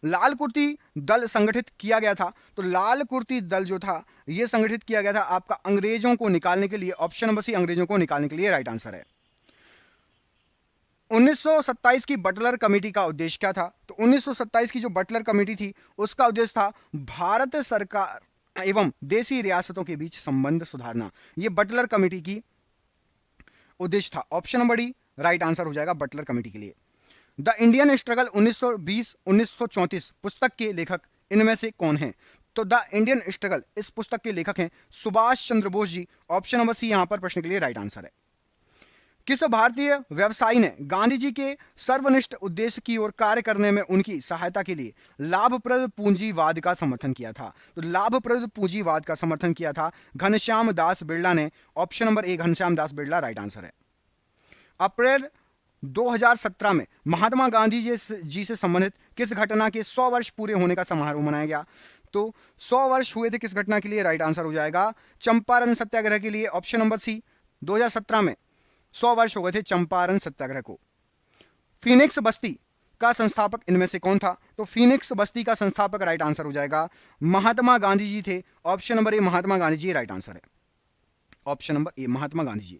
लाल कुर्ती दल संगठित किया गया था, तो लाल कुर्ती दल जो था यह संगठित किया गया था आपका अंग्रेजों को निकालने के लिए। ऑप्शन नंबर सी अंग्रेजों को निकालने के लिए राइट आंसर है। 1927 की बटलर कमेटी का उद्देश्य क्या था? तो 1927 की जो बटलर कमेटी थी उसका उद्देश्य था भारत सरकार एवं देशी रियासतों के बीच संबंध सुधारना। यह बटलर कमेटी की उद्देश्य था। Option number D right answer हो जाएगा बटलर कमेटी के लिए। द इंडियन स्ट्रगल 1920-1934 पुस्तक के लेखक इनमें से कौन है? तो द इंडियन स्ट्रगल इस पुस्तक के लेखक हैं सुभाष चंद्र बोस जी। ऑप्शन नंबर सी यहां पर प्रश्न के लिए राइट आंसर है। किस भारतीय व्यवसायी ने गांधी जी के सर्वनिष्ठ उद्देश्य की ओर कार्य करने में उनकी सहायता के लिए लाभप्रद पूंजीवाद का समर्थन किया था? तो लाभप्रद पूंजीवाद का समर्थन किया था घनश्याम दास बिरला ने। ऑप्शन नंबर ए घनश्याम दास बिरला राइट आंसर है। अप्रैल 2017 में महात्मा गांधी जी से संबंधित किस घटना के 100 वर्ष पूरे होने का समारोह मनाया गया? तो 100 वर्ष हुए थे किस घटना के लिए? राइट आंसर हो जाएगा चंपारण सत्याग्रह के लिए। ऑप्शन नंबर सी 2017 में 100 वर्ष हो गए थे चंपारण सत्याग्रह को। फिनिक्स बस्ती का संस्थापक इनमें से कौन था? तो फीनिक्स बस्ती का संस्थापक राइट आंसर हो जाएगा महात्मा गांधी जी थे। Option number A Mahatma Gandhi ji right answer है। Option number A Mahatma Gandhi ji.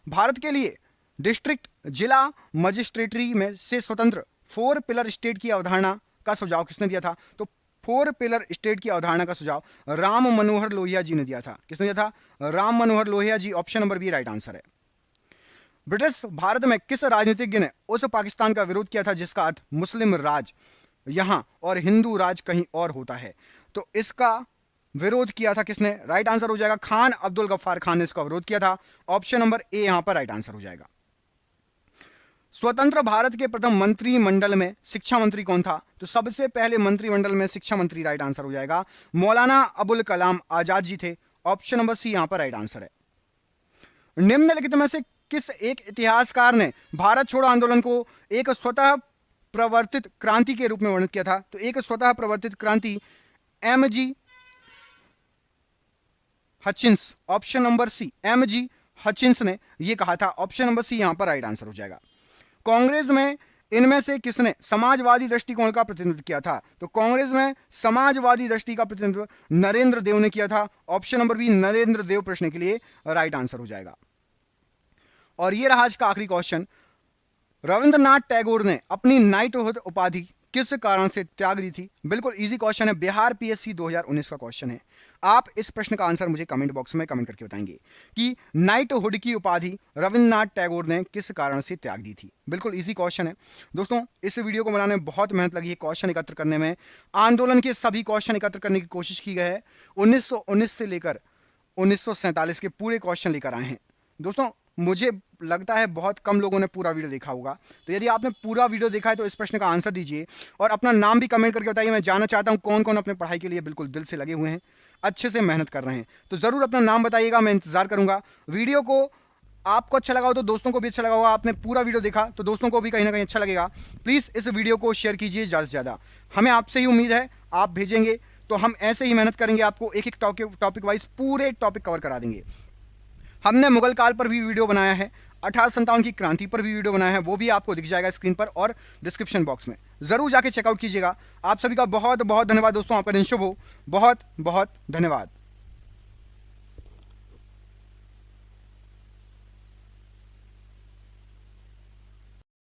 Bharat के लिए डिस्ट्रिक्ट, जिला, मजिस्ट्रेटरी में से स्वतंत्र 4 पिलर स्टेट की अवधारणा का सुझाव किसने दिया था? तो 4 पिलर स्टेट की अवधारणा का सुझाव राम मनोहर लोहिया जी ने दिया था। किसने दिया था? Ram Manohar Lohia ji. Option number B right answer है। ब्रिटिश भारत में किस राजनीतिज्ञ ने उस पाकिस्तान का विरोध किया था जिसका अर्थ मुस्लिम राज यहां और हिंदू राज कहीं और होता है? तो इसका विरोध किया था किसने? राइट आंसर हो जाएगा खान अब्दुल गफ्फार खान ने इसका विरोध किया था। ऑप्शन नंबर ए यहां पर राइट आंसर हो जाएगा। स्वतंत्र भारत के प्रथम मंत्रिमंडल में शिक्षा मंत्री कौन था? तो सबसे पहले मंत्रिमंडल में शिक्षा मंत्री राइट आंसर हो जाएगा मौलाना अबुल कलाम आजाद जी थे। ऑप्शन नंबर सी यहां पर राइट आंसर है। निम्नलिखित में से किस एक इतिहासकार ने भारत छोड़ो आंदोलन को एक स्वतः प्रवर्तित क्रांति के रूप में वर्णित किया था? तो एक स्वतः प्रवर्तित क्रांति MG. Hutchins. Option number C MG. Hutchins ने यह कहा था। ऑप्शन नंबर सी यहां पर राइट आंसर हो जाएगा। कांग्रेस में इनमें से किसने समाजवादी दृष्टिकोण का प्रतिनिधित्व किया था? तो कांग्रेस में समाजवादी दृष्टि का प्रतिनिधित्व नरेंद्र देव ने किया था। ऑप्शन नंबर बी नरेंद्र देव प्रश्न के लिए राइट आंसर हो जाएगा। और ये रहा आज का आखिरी क्वेश्चन। रविंद्रनाथ टैगोर ने अपनी नाइटहुड उपाधि किस कारण से त्याग दी थी? बिल्कुल इजी क्वेश्चन है, बिहार पीएससी 2019 का क्वेश्चन है। आप इस प्रश्न का आंसर मुझे कमेंट बॉक्स में कमेंट करके बताएंगे कि नाइटहुड की उपाधि रविंद्रनाथ टैगोर ने किस कारण से त्याग दी थी। बिल्कुल इजी क्वेश्चन है दोस्तों। इस वीडियो को बनाने में बहुत मेहनत लगी है, क्वेश्चन एकत्र करने में। आंदोलन के सभी क्वेश्चन एकत्र करने की कोशिश की गई है। 1919 से लेकर 1947 के पूरे क्वेश्चन लेकर आए हैं दोस्तों। मुझे लगता है बहुत कम लोगों ने पूरा वीडियो देखा होगा, तो यदि आपने पूरा वीडियो देखा है तो इस प्रश्न का आंसर दीजिए और अपना नाम भी कमेंट करके बताइए। मैं जानना चाहता हूं कौन कौन अपने पढ़ाई के लिए बिल्कुल दिल से लगे हुए हैं, अच्छे से मेहनत कर रहे हैं। तो जरूर अपना नाम बताइएगा, मैं इंतजार करूंगा। वीडियो को आपको अच्छा लगा हो तो दोस्तों को भी अच्छा लगा होगा। आपने पूरा वीडियो देखा तो दोस्तों को भी कहीं ना कहीं अच्छा लगेगा। प्लीज़ इस वीडियो को शेयर कीजिए ज़्यादा से ज़्यादा। हमें आपसे ही उम्मीद है, आप भेजेंगे तो हम ऐसे ही मेहनत करेंगे, आपको एक एक टॉपिक वाइज पूरे टॉपिक कवर करा देंगे। हमने मुगल काल पर भी वीडियो बनाया है, 1857 की क्रांति पर भी वीडियो बनाया है, वो भी आपको दिख जाएगा स्क्रीन पर और डिस्क्रिप्शन बॉक्स में। जरूर जाके चेकआउट कीजिएगा। आप सभी का बहुत बहुत धन्यवाद दोस्तों, आपका दिन शुभ हो। बहुत बहुत धन्यवाद।